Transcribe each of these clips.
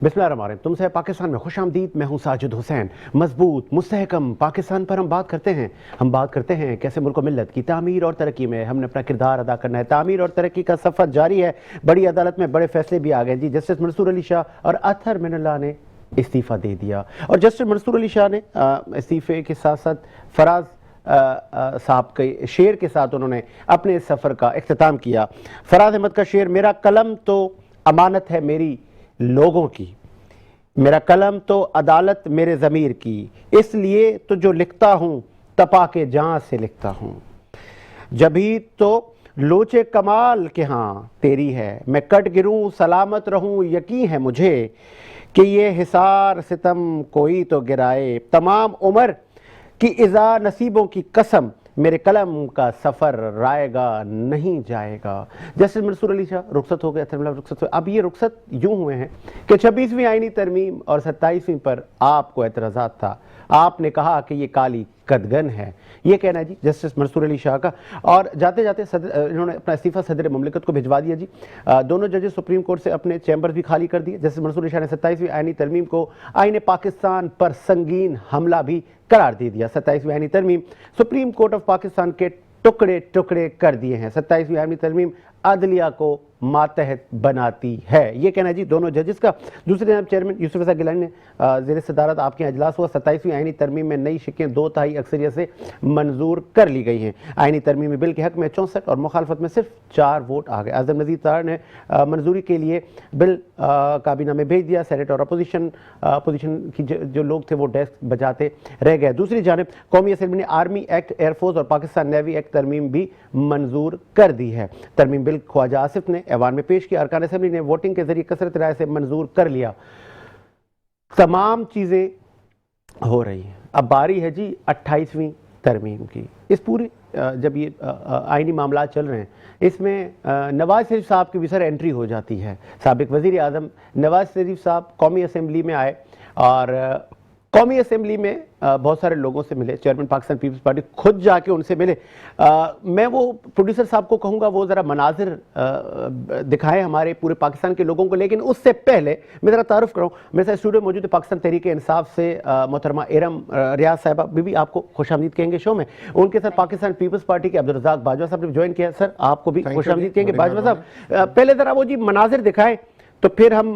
बिस्मिल्लाहिर्रहमानिर्रहीम। तुमसे पाकिस्तान में खुश आमदीद। मैं हूं साजिद हुसैन। मजबूत मुस्तहकम पाकिस्तान पर हम बात करते हैं कैसे मुल्क मिल्लत की तामीर और तरक्की में हमने अपना किरदार अदा करना है। तामीर और तरक्की का सफ़र जारी है। बड़ी अदालत में बड़े फैसले भी आ गए जी। जस्टिस मंसूर अली शाह और अतहर मिनल्लाह ने इस्तीफ़ा दे दिया और जस्टिस मंसूर अली शाह ने इस्तीफ़े के साथ साथ फराज साहब के शेर के साथ उन्होंने अपने सफ़र का इख्तिताम किया। फराज अहमद का शेर, मेरा कलम तो अमानत है मेरी लोगों की, मेरा कलम तो अदालत मेरे ज़मीर की, इसलिए तो जो लिखता हूँ तपा के जहाँ से लिखता हूँ, जभी तो लोचे कमाल के हाँ तेरी है, मैं कट गिरूँ सलामत रहूँ यकीन है मुझे कि ये हिसार सितम कोई तो गिराए, तमाम उम्र की इज़ा नसीबों की कसम मेरे कलम का सफ़र रायगा नहीं जाएगा। जस्टिस मंसूर अली शाह रुखसत हो गए, रुखसत हुए। अब ये रुखसत यूँ हुए हैं कि 26वीं आईनी तरमीम और 27वीं पर आपको एतराज़ात था। आपने कहा कि ये काली कदगन है। ये कहना है जी जस्टिस मंसूर अली शाह का। और जाते जाते इन्होंने अपना इस्तीफ़ा सदर मुमलिकत को भिजवा दिया जी। दोनों जजेस सुप्रीम कोर्ट से अपने चैम्बर भी खाली कर दिए। जस्टिस मंसूर अली शाह ने 27वीं आईनी तरमीम को आईन पाकिस्तान पर संगीन हमला भी करार दे दिया। 27वीं आईनी तरमीम सुप्रीम कोर्ट ऑफ पाकिस्तान के टुकड़े टुकड़े कर दिए हैं। 27वीं आईनी तरमीम अदलिया को मातहत बनाती है। ये कहना है जी दोनों जजेस का। दूसरी तरफ चेयरमैन यूसुफ रज़ा गिलानी ने ज़ेर सदारत आपके यहाँ इजलास हुआ। 27वीं आईनी तरमीम में नई शिकें 2/3 अक्सरियत से मंजूर कर ली गई हैं। आईनी तरमीमी बिल के हक में 64 और मुखालफत में सिर्फ 4 वोट आ गए। आज़म नज़ीर तार ने मंजूरी के लिए बिल काबीना में भेज दिया। सेनेट और अपोजिशन की जो लोग थे वो डेस्क बजाते रह गए। दूसरी जानिब कौमी असम्बली ने आर्मी एक्ट, एयरफोर्स और पाकिस्तान नेवी एक्ट तरमीम भी मंजूर कर दी है। तरमीम बिल ख्वाजा आसिफ ने ऐवान में पेश किया। अरकान असेंबली ने वोटिंग के जरिए कसरत राय से मंजूर कर लिया। तमाम चीजें हो रही हैं। अब बारी है जी 28वीं तरमीम की। इस पूरे जब ये आईनी मामला चल रहे हैं इसमें नवाज शरीफ साहब की भी सर एंट्री हो जाती है। साबिक वजीर आज़म नवाज शरीफ साहब कौमी असम्बली में आए और कौमी असम्बली में बहुत सारे लोगों से मिले। चेयरमैन पाकिस्तान पीपल्स पार्टी खुद जाके उनसे मिले। मैं वो प्रोड्यूसर साहब को कहूँगा वो ज़रा मनाजिर दिखाएं हमारे पूरे पाकिस्तान के लोगों को। लेकिन उससे पहले मैं ज़रा तारुफ कराऊँ, मेरे साथ स्टूडियो मौजूद है पाकिस्तान तहरीक इंसाफ से मोहतरमा इरम रियाज साहिबा, भी आपको खुशामदीद कहेंगे शो में। उनके साथ पाकिस्तान पीपल्स पार्टी के अब्दुल रज़ाक बाजवा साहब ने ज्वाइन किया। सर आपको भी खुशामदीद कहेंगे। बाजवा साहब पहले ज़रा वो जी मनाजिर दिखाएं तो फिर हम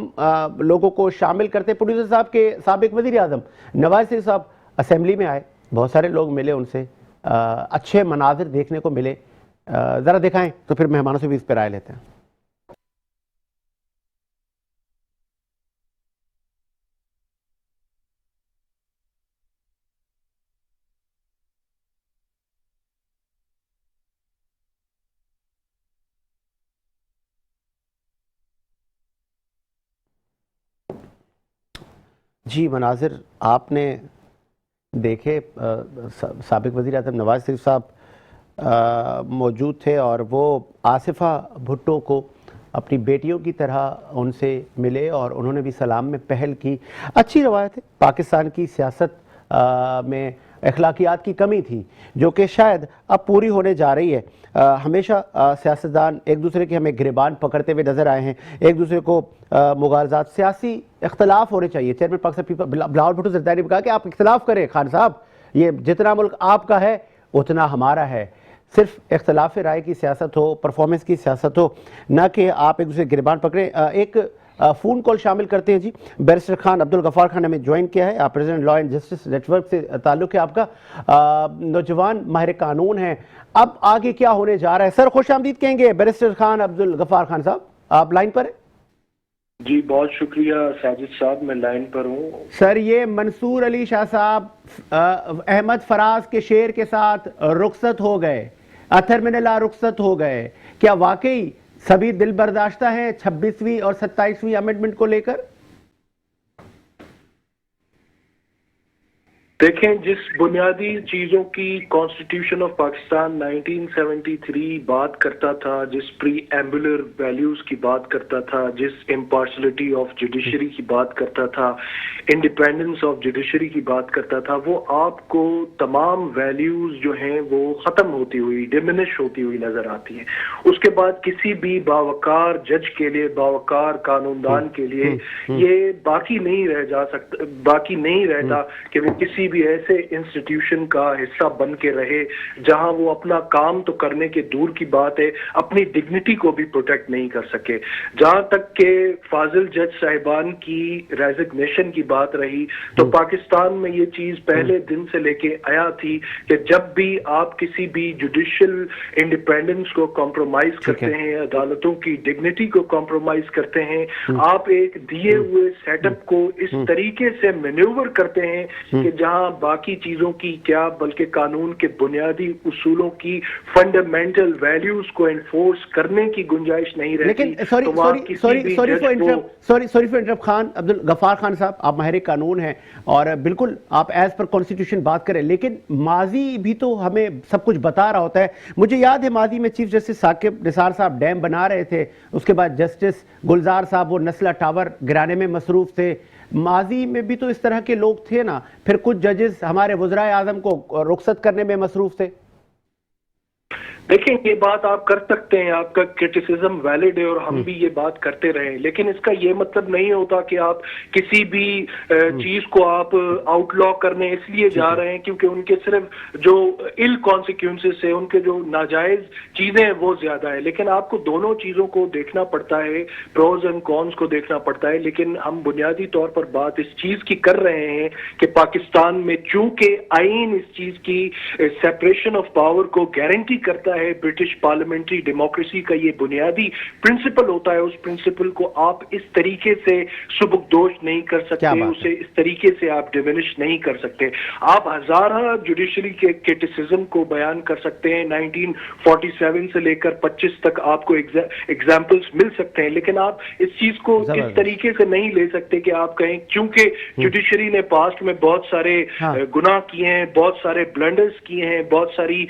लोगों को शामिल करते। प्रोड्यूसर साहब के साबिक वज़ीर आज़म नवाज शरीफ साहब असेंबली में आए, बहुत सारे लोग मिले उनसे, अच्छे मनाजिर देखने को मिले। ज़रा दिखाएं तो फिर मेहमानों से भी इस पर राय लेते हैं। जी मनाजिर आपने देखे। साबिक वज़ीर आज़म नवाज शरीफ साहब मौजूद थे और वो आसिफा भुट्टो को अपनी बेटियों की तरह उनसे मिले और उन्होंने भी सलाम में पहल की। अच्छी रवायत है। पाकिस्तान की सियासत में अखलाकियात की कमी थी जो कि शायद अब पूरी होने जा रही है। हमेशा सियासतदान एक दूसरे के हमें गिरबान पकड़ते हुए नजर आए हैं। एक दूसरे को मुगालजात, सियासी इख्तलाफ होने चाहिए। चेयरमैन पाकिस्तान बिलावल भुट्टो ज़रदारी ने कहा कि आप इख्तलाफ करें खान साहब, ये जितना मुल्क आपका है उतना हमारा है। सिर्फ इख्तलाफ राय की सियासत हो, परफॉर्मेंस की सियासत हो, ना कि आप एक दूसरे गिरबान पकड़े। एक फ़ोन कॉल शामिल करते हैं जी। बैरिस्टर खान अब्दुल गफ़ार खान हमें ज्वाइन किया है। आप president law and justice network से ताल्लुक़ है आपका, नौजवान माहिर कानून हैं। अब आगे क्या होने जा रहा है सर? खुश आमदीद कहेंगे बैरिस्टर खान अब्दुल गफ़ार खान साहब, आप लाइन पर हैं? जी बहुत शुक्रिया साजिद साहब, मैं लाइन पर हूँ। सर ये मंसूर अली शाह साहब अहमद फराज के शेर के साथ रुखसत हो गए, अतहर मिनल्लाह रुखसत हो गए, क्या वाकई सभी दिल बर्दाश्ता है 26वीं और 27वीं अमेंडमेंट को लेकर? دیکھیں، جس بنیادی چیزوں کی کانسٹیٹیوشن آف پاکستان 1973 بات کرتا تھا، جس پری ایمبولر ویلیوز کی بات کرتا تھا، جس امپارشلٹی آف جوڈیشری کی بات کرتا تھا، انڈیپینڈنس آف جوڈیشری کی بات کرتا تھا، وہ آپ کو تمام ویلیوز جو ہیں وہ ختم ہوتی ہوئی، ڈیمینش ہوتی ہوئی نظر آتی ہیں۔ اس کے بعد کسی بھی باوقار جج کے لیے، باوقار قانوندان کے لیے یہ باقی نہیں رہتا کہ وہ کسی بھی ایسے انسٹیٹیوشن کا حصہ بن کے رہے جہاں وہ اپنا کام تو کرنے کے دور کی بات ہے، اپنی ڈگنیٹی کو بھی پروٹیکٹ نہیں کر سکے۔ جہاں تک کہ فاضل جج صاحبان کی ریزگنیشن کی بات رہی تو پاکستان میں یہ چیز پہلے دن سے لے کے آیا تھی کہ جب بھی آپ کسی بھی جوڈیشل انڈیپینڈنس کو کمپرومائز کرتے ہیں، عدالتوں کی ڈگنیٹی کو کمپرومائز کرتے ہیں، آپ ایک دیے ہوئے سیٹ اپ کو اس طریقے سے مینیور کرتے ہیں کہ جہاں باقی چیزوں کی کیا بلکہ قانون کے بنیادی اصولوں کی فنڈامنٹل ویلیوز کو انفورس کرنے کی گنجائش نہیں رہتی۔ لیکن sorry for interrupt, Khan Abdul Ghaffar Khan صاحب، آپ ماہر قانون ہیں اور بالکل آپ ایز پر کانسٹیٹیوشن بات کریں، لیکن ماضی بھی تو ہمیں سب کچھ بتا رہا ہوتا ہے۔ مجھے یاد ہے ماضی میں چیف جسٹس ثاقب نثار صاحب ڈیم بنا رہے تھے، اس کے بعد جسٹس گلزار صاحب وہ نسلہ ٹاور گرانے میں مصروف تھے۔ ماضی میں بھی تو اس طرح کے لوگ تھے نا، پھر کچھ ججز ہمارے وزرائے اعظم کو رخصت کرنے میں مصروف تھے۔ دیکھیں، یہ بات آپ کر سکتے ہیں، آپ کا کرٹیسزم ویلڈ ہے اور ہم بھی یہ بات کرتے رہے، لیکن اس کا یہ مطلب نہیں ہوتا کہ آپ کسی بھی چیز کو آپ آؤٹ لا کرنے اس لیے جا رہے ہیں کیونکہ ان کے صرف جو ال کانسیکوینسز ہیں، ان کے جو ناجائز چیزیں ہیں وہ زیادہ ہے۔ لیکن آپ کو دونوں چیزوں کو دیکھنا پڑتا ہے، پروز اینڈ کونس کو دیکھنا پڑتا ہے۔ لیکن ہم بنیادی طور پر بات اس چیز کی کر رہے ہیں کہ پاکستان میں چونکہ آئین اس چیز کی سیپریشن آف پاور کو گارنٹی کرتا ہے، برٹش پارلیمنٹری ڈیموکریسی کا یہ بنیادی پرنسپل ہوتا ہے، اس پرنسپل کو آپ اس طریقے سے سبکدوش نہیں کر سکتے، اسے اس طریقے سے آپ ڈیمینش نہیں کر سکتے۔ آپ ہزارہ جوڈیشری کے کرٹیسزم کو بیان کر سکتے ہیں، 1947 سے لے کر 25 تک آپ کو ایگزامپلس مل سکتے ہیں، لیکن آپ اس چیز کو اس طریقے سے نہیں لے سکتے کہ آپ کہیں چونکہ جوڈیشری نے پاسٹ میں بہت سارے گناہ کیے ہیں، بہت سارے بلنڈرز کیے ہیں، بہت ساری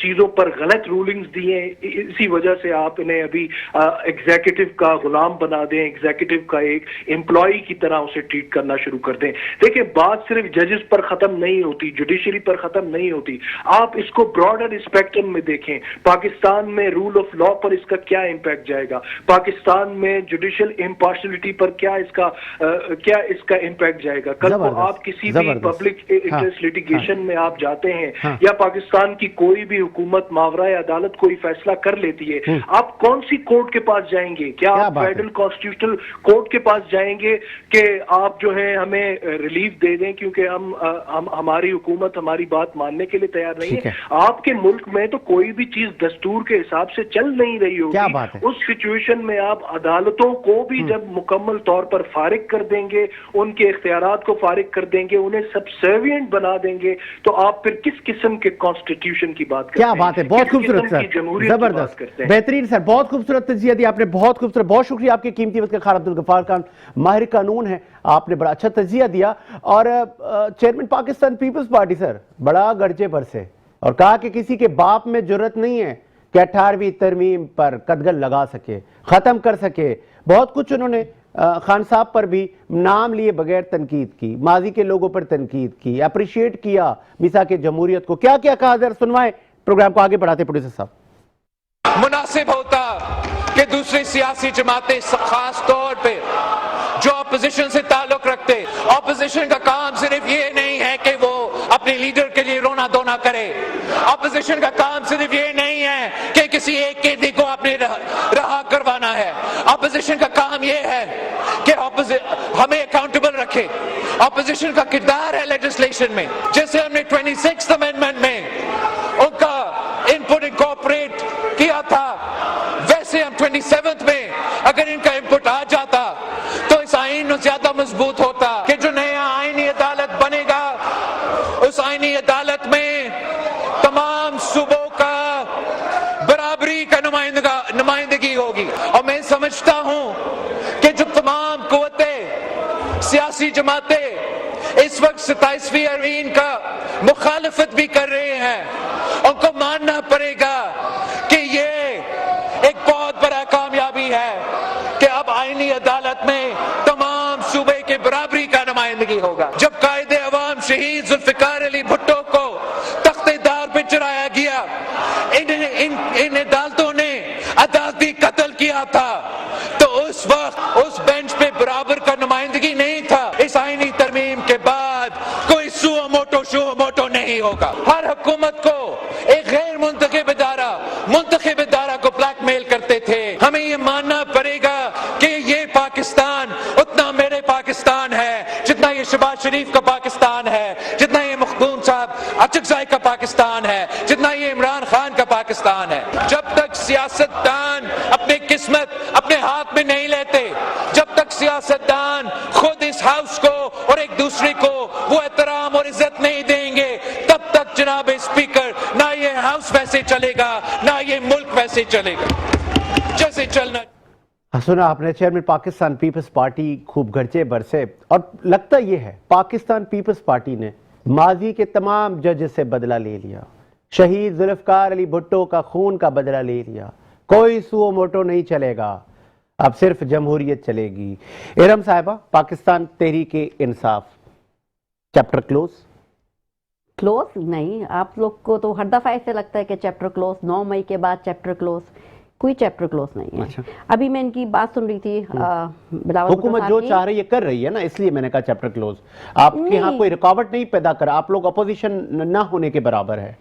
چیزوں پر غلط رولنگز دی ہیں، اسی وجہ سے آپ انہیں ابھی ایگزیکٹو کا غلام بنا دیں، ایگزیکٹو کا ایک امپلائی کی طرح اسے ٹریٹ کرنا شروع کر دیں۔ دیکھیں، بات صرف ججز پر ختم نہیں ہوتی، جوڈیشری پر ختم نہیں ہوتی، آپ اس کو براڈر اسپیکٹرم میں دیکھیں۔ پاکستان میں رول آف لا پر اس کا کیا امپیکٹ جائے گا، پاکستان میں جوڈیشل امپارشلٹی پر کیا اس کا امپیکٹ جائے گا۔ کل کو آپ کسی بھی پبلک انٹرسٹ لیٹیگیشن میں آپ جاتے ہیں یا پاکستان کی کوئی بھی حکومت ماورائے عدالت کوئی فیصلہ کر لیتی ہے، آپ کون سی کورٹ کے پاس جائیں گے؟ کیا آپ فیڈرل کانسٹیٹیوشنل کورٹ کے پاس جائیں گے کہ آپ جو ہے ہمیں ریلیف دے دیں کیونکہ ہماری حکومت ہماری بات ماننے کے لیے تیار نہیں ہے؟ آپ کے ملک میں تو کوئی بھی چیز دستور کے حساب سے چل نہیں رہی ہوگی، اس سچویشن میں آپ عدالتوں کو بھی جب مکمل طور پر فارغ کر دیں گے، ان کے اختیارات کو فارغ کر دیں گے، انہیں سبسروینٹ بنا دیں گے، تو آپ پھر کس قسم کے کانسٹیٹیوشن کی بات کرتے ہیں؟ کیا بات ہے، بہت خوبصورت سر، زبردست، بہترین سر، بہت خوبصورت تجزیہ دیا آپ نے، بہت خوبصورت، بہت شکریہ آپ کے قیمتی وقت کا۔ خان عبد الغفار خان ماہر قانون ہے، آپ نے بڑا اچھا تجزیہ دیا، اور چیئرمین پاکستان پیپلز پارٹی سر بڑا گرجے برسے اور کہا کہ کسی کے باپ میں جرت نہیں ہے کہ 18ویں ترمیم پر قدغن لگا سکے، ختم کر سکے۔ بہت کچھ انہوں نے خان صاحب پر بھی نام لیے بغیر تنقید کی، ماضی کے لوگوں پر تنقید کی، اپریشیٹ کیا میثاق جمہوریت کو، کیا کیا کہا، ذرا سنوائیں، پروگرام کو آگے بڑھاتے پروڈیوسر صاحب۔ مناسب ہوتا کہ دوسری سیاسی جماعتیں خاص طور پہ جو اپوزیشن سے تعلق رکھتے، اپوزیشن کا کام صرف یہ نہیں ہے کہ وہ اپنے لیڈر کے لیے رونا دھونا کرے، اپوزیشن کا کام صرف یہ نہیں ہے کہ کسی ایک قیدی کو اپنے رہا کروانا ہے، اپوزیشن کا کام یہ ہے کہ ہمیں اکاؤنٹیبل رکھے۔ اپوزیشن کا کردار ہے لیجسلیشن میں، جیسے ہم نے 26th امینڈمنٹ میں ان کا انپٹ انکارپوریٹ کیا تھا، ویسے ہم 27th میں اگر ان کا انپٹ آ جاتا تو اس آئین زیادہ مضبوط ہوتا کہ جو نیا آئینی عدالت بنے گا، اس آئینی عدالت میں تمام صوبوں کا برابری کا نمائندگی ہوگی۔ اور میں سمجھتا ہوں کہ جو تمام قوتیں، سیاسی جماعتیں इस वक्त 27वीं अमीन का मुखालफत भी कर रहे हैं, उनको मानना पड़ेगा कि ये एक बहुत बड़ा कामयाबी है कि अब आईनी अदालत में तमाम सूबे के बराबरी का नुमाइंदगी होगा। जब कायदे अवाम शहीद जुल्फिकार अली भुट्टो को तख्तेदार पे चढ़ाया गया, इन अदालतों ने अदालती कत्ल किया था, तो उस वक्त उस बेंच पे बराबर का नुमाइंदगी नहीं था। इस आईनी तरमीम के बाद कोई सुओ मोटो नहीं होगा। हर हुकूमत को एक गैर मुंतखब इदारा को ब्लैकमेल करते थे। हमें ये मानना पड़ेगा कि ये पाकिस्तान उतना मेरे पाकिस्तान है जितना ये शहबाज शरीफ का पाकिस्तान है, जितना ये मखदूम साहब अचकजाई का पाकिस्तान है, जितना ये इमरान खान का पाकिस्तान है। जब तक सियासतदान अपनी किस्मत अपने हाथ में नहीं लेते, जब तक सियासतदान खुद इस हाउस को और एक दूसरे को वो एहतराम और इज्जत नहीं देंगे, तब तक जनाब स्पीकर ना ये हाउस वैसे चलेगा ना ये मुल्क वैसे चलेगा जैसे चलना। सुना आपने चेयरमैन पाकिस्तान पीपल्स पार्टी खूब गर्जे बरसे, और लगता ये है पाकिस्तान पीपल्स पार्टी ने माजी के तमाम जज से बदला ले लिया, शहीद जुल्फिकार अली भुट्टो का खून का बदला ले लिया, कोई सुओ मोटो नहीं चलेगा, अब सिर्फ जमहूरियत चलेगी। इरम साहिबा, पाकिस्तान तहरीक इंसाफ चैप्टर क्लोज नहीं, आप लोग को तो हर दफा ऐसे लगता है कि चैप्टर क्लोज, 9 मई के बाद चैप्टर क्लोज, कोई चैप्टर क्लोज नहीं है। अच्छा। अभी मैं इनकी बात सुन रही थी, हुकूमत जो चाह रही है कर रही है ना, इसलिए मैंने कहा चैप्टर क्लोज। आपके यहाँ कोई रुकावट नहीं पैदा कर, आप लोग अपोजिशन ना होने के बराबर है।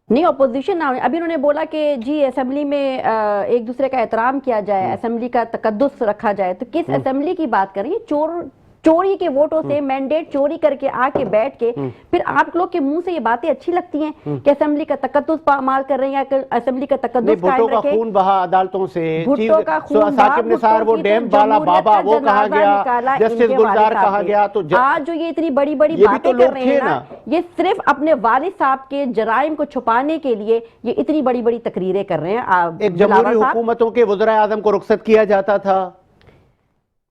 नहीं, अपोजिशन ना, अभी उन्होंने बोला कि जी असेंबली में एक दूसरे का एहतराम किया जाए, असेंबली का तकद्दुस रखा जाए, तो किस असेंबली की बात कर रही है? चोरी के वोटों से मैंडेट चोरी करके आके बैठ के फिर आप लोग के मुंह से ये बातें अच्छी लगती हैं कि असेंबली का तकद्दुस पामाल कर रहे हैं, असेंबली का तकद्दुस कायम रखे। खून बहा अदालतों से, भुट्टो का खून साकिब निसार वो डैम वाला बाबा वो कहा गया, जस्टिस गुलजार कहा गया, तो आज जो ये इतनी बड़ी बड़ी बातें कर रहे हैं ना, ये सिर्फ अपने वालिद साहब के जराइम को छुपाने के लिए ये इतनी बड़ी बड़ी तकरीरें कर रहे हैं। एक जमहूरी हुकूमतों के वज़ीर आज़म को रुखसत किया जाता था।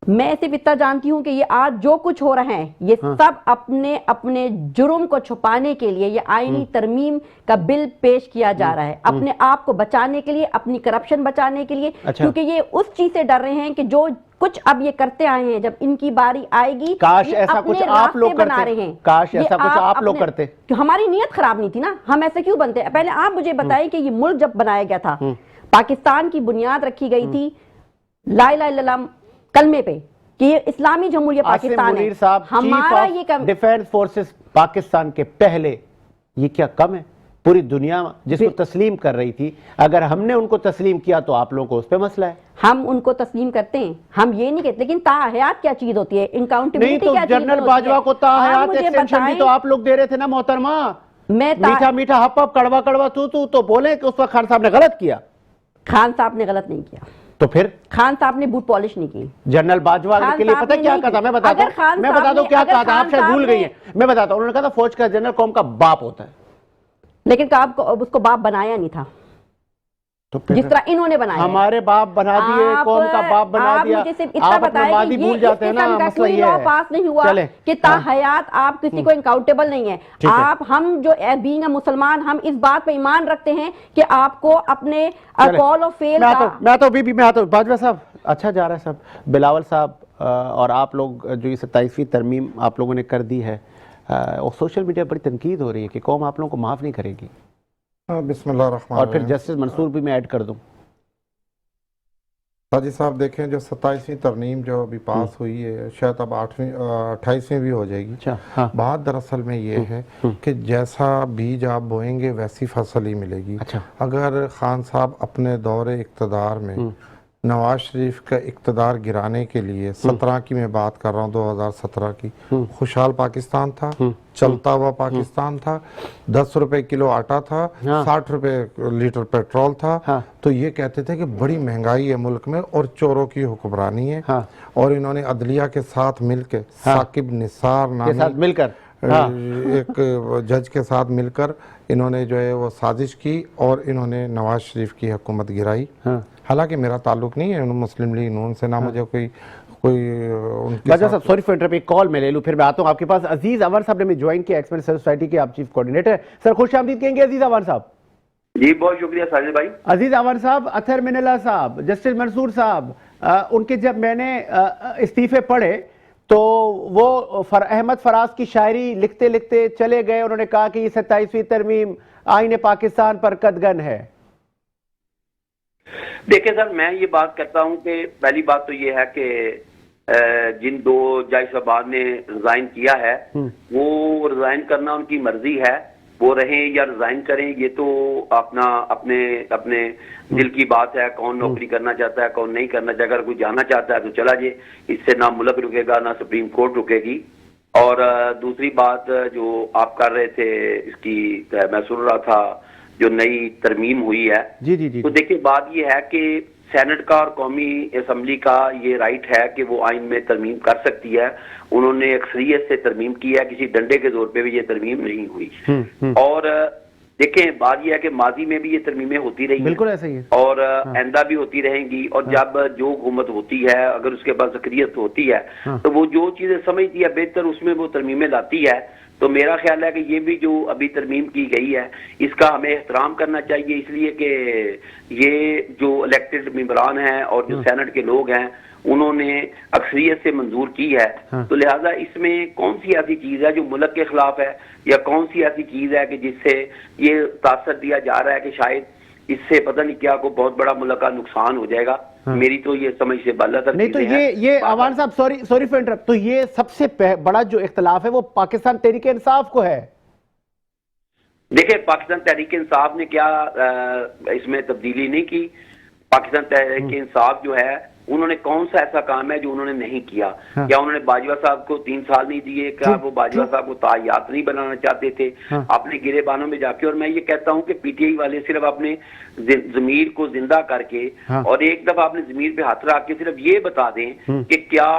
मैं सिर्फ इतना जानती हूं कि ये आज जो कुछ हो रहा है ये सब अपने अपने जुर्म को छुपाने के लिए ये आईनी तरमीम का बिल पेश किया जा रहा है, अपने आप को बचाने के लिए, अपनी करप्शन बचाने के लिए। अच्छा। क्योंकि ये उस चीज से डर रहे हैं कि जो कुछ अब ये करते आए हैं, जब इनकी बारी आएगी, काश ऐसा कुछ आप लोग बना रहे हैं, काश ऐसा कुछ आप लोग करते। हमारी नीयत खराब नहीं थी ना, हम ऐसे क्यों बनते? पहले आप मुझे बताएं कि ये मुल्क जब बनाया गया था, पाकिस्तान की बुनियाद रखी गई थी ला इलाहा इल्लल्लाह कलमे पे कि ये इस्लामी जमहूरियत पाकिस्तान है। हमारा ये डिफेंस फोर्सेस पाकिस्तान के पहले, ये क्या कम है? पूरी दुनिया जिसको तस्लीम कर रही थी, अगर हमने उनको तस्लीम किया तो आप लोगों को उस पे मसला है। हम उनको तस्लीम करते हैं, हम ये नहीं कहते, लेकिन ताहयात क्या चीज होती है, इनकाउंटेबिलिटी क्या चीज होती है? जनरल बाजवा को ताहयात एक्सटेंशन भी तो आप लोग दे रहे थे ना मोहतरमा। मीठा मीठा हप हप कड़वा कड़वा तू तो बोले कि उस वक्त खान साहब ने गलत किया। खान साहब ने गलत नहीं किया, तो फिर खान साहब ने बूट पॉलिश नहीं की। जनरल बाजवा के लिए पता क्या कहा था? मैं बताता हूं क्या कहा था, आप शायद भूल गई हैं। मैं बताता हूं, उन्होंने कहा था फौज का जनरल कौम का बाप होता है, लेकिन उसको बाप बनाया नहीं था, तो जिस तरह इन्होंने बनाया। हमारे बाप बना दिए, कौम का बाप बना दिया। आप अपना वादी भूल जाते हैं ना, मसला ये है। पास नहीं हुआ कि ताहयात आप किसी को इनकाउंटेबल नहीं है। आप, हम जो बीइंग अ मुसलमान, हम इस बात पे ईमान रखते हैं कि आपको अपने कॉल ऑफ फेल मैं तो बाजवा साहब अच्छा जा रहा है सब, बिलावल साहब और आप लोग जो ये 27वीं तरमीम आप लोगों ने कर दी है, और सोशल मीडिया पर तनकीद हो रही है कि कौम आप लोगों को माफ नहीं करेगी। बिस्मिल्लाह, और फिर जस्टिस मंसूर भी मैं ऐड कर दूं। हाजी साहब देखें, जो 27वीं तरमीम जो अभी पास हुई है, शायद अब 28वीं भी हो जाएगी। अच्छा, हाँ। बात दरअसल में ये है कि जैसा बीज आप बोएंगे वैसी फसल ही मिलेगी। अच्छा। अगर खान साहब अपने दौरे इक़्तिदार में नवाज शरीफ का इक़्तिदार गिराने के लिए 17 की मैं बात कर रहा हूँ, 2017 की, खुशहाल पाकिस्तान था, चलता हुआ पाकिस्तान था, 10 रुपए किलो आटा था, 60 रुपए लीटर पेट्रोल था, तो ये कहते थे कि बड़ी महंगाई है मुल्क में और चोरों की हुक्मरानी है। और इन्होंने अदलिया के साथ मिलकर, साकिब निसार नामी मिलकर एक जज के साथ मिलकर इन्होंने जो है वो साजिश की और इन्होंने नवाज शरीफ की हुकूमत गिराई। हालांकि मेरा ताल्लुक नहीं है मुस्लिम लीग नून से, ना मुझे कोई उनके बाजवा साथ साहब सॉरी फॉर इंटरप्ट, एक कॉल मैं ले लूं फिर मैं आता हूं आपके पास। अजीज अवर साहब ने ज्वाइन किया, एक्सपेंट सोसाइटी के आप चीफ कोऑर्डिनेटर। सर खुश आमदीद कहेंगे अजीज अवर साहब। जी बहुत शुक्रिया साजिद भाई। अजीज अवर साहब, अथर मिनल्ला साहब, जस्टिस मंसूर साहब, उनके जब मैंने इस्तीफे पढ़े तो वो अहमद फराज की शायरी लिखते लिखते चले गए। उन्होंने कहा कि ये 27वीं तरमीम आईन पाकिस्तान पर कदगन है। देखिए सर, मैं ये बात करता हूँ कि पहली बात तो ये है कि जिन दो जज साहबान ने रिजाइन किया है वो रिजाइन करना उनकी मर्जी है, वो रहें या रिजाइन करें ये तो अपना अपने अपने दिल की बात है। कौन नौकरी करना चाहता है, कौन नहीं करना चाहता। अगर कोई जाना चाहता है तो चला जाए, इससे ना मुल्क रुकेगा ना सुप्रीम कोर्ट रुकेगी। और दूसरी बात जो आप कर रहे थे इसकी, मैं सुन रहा था जो नई तरमीम हुई है, जी जी जी, तो देखिए बात ये है कि सेनेट का और कौमी असम्बली का ये राइट है कि वो आइन में तरमीम कर सकती है। उन्होंने अक्सरियत से तरमीम की है, किसी डंडे के जोर पे भी ये तरमीम नहीं हुई। और देखें बात ये है कि माजी में भी ये तरमीमें होती रही, बिल्कुल ऐसा ही है, और आइंदा भी होती रहेंगी। और जब जो हुकूमत होती है अगर उसके पास अक्सरियत होती है तो वो जो चीजें समझती है बेहतर उसमें वो तरमीमें लाती है। तो मेरा ख्याल है कि ये भी जो अभी तरमीम की गई है इसका हमें एहतराम करना चाहिए, इसलिए कि ये जो इलेक्टेड मेंबरान हैं और जो सेनेट के लोग हैं उन्होंने अक्सरियत से मंजूर की है। तो लिहाजा इसमें कौन सी ऐसी चीज है जो मुल्क के खिलाफ है, या कौन सी ऐसी चीज है कि जिससे ये तासर दिया जा रहा है कि शायद इससे पता नहीं क्या को बहुत बड़ा मुल्क का नुकसान हो जाएगा। मेरी तो ये समझ से बाला तक नहीं। तो ये अवान साहब सॉरी फॉर इंटरप्ट, तो ये सबसे बड़ा जो इख्तलाफ है वो पाकिस्तान तहरीक इंसाफ को है। देखिए पाकिस्तान तहरीक इंसाफ ने क्या इसमें तब्दीली नहीं की। पाकिस्तान तहरीक इंसाफ जो है उन्होंने कौन सा ऐसा काम है जो उन्होंने नहीं किया। क्या उन्होंने बाजवा साहब को 3 साल नहीं दिए? क्या वो बाजवा साहब को तायात नहीं बनाना चाहते थे अपने गिरेबानों में जाके? और मैं ये कहता हूँ कि पीटीआई वाले सिर्फ अपने जमीर को जिंदा करके और एक दफा अपने जमीर पे हाथ रख के सिर्फ ये बता दें कि क्या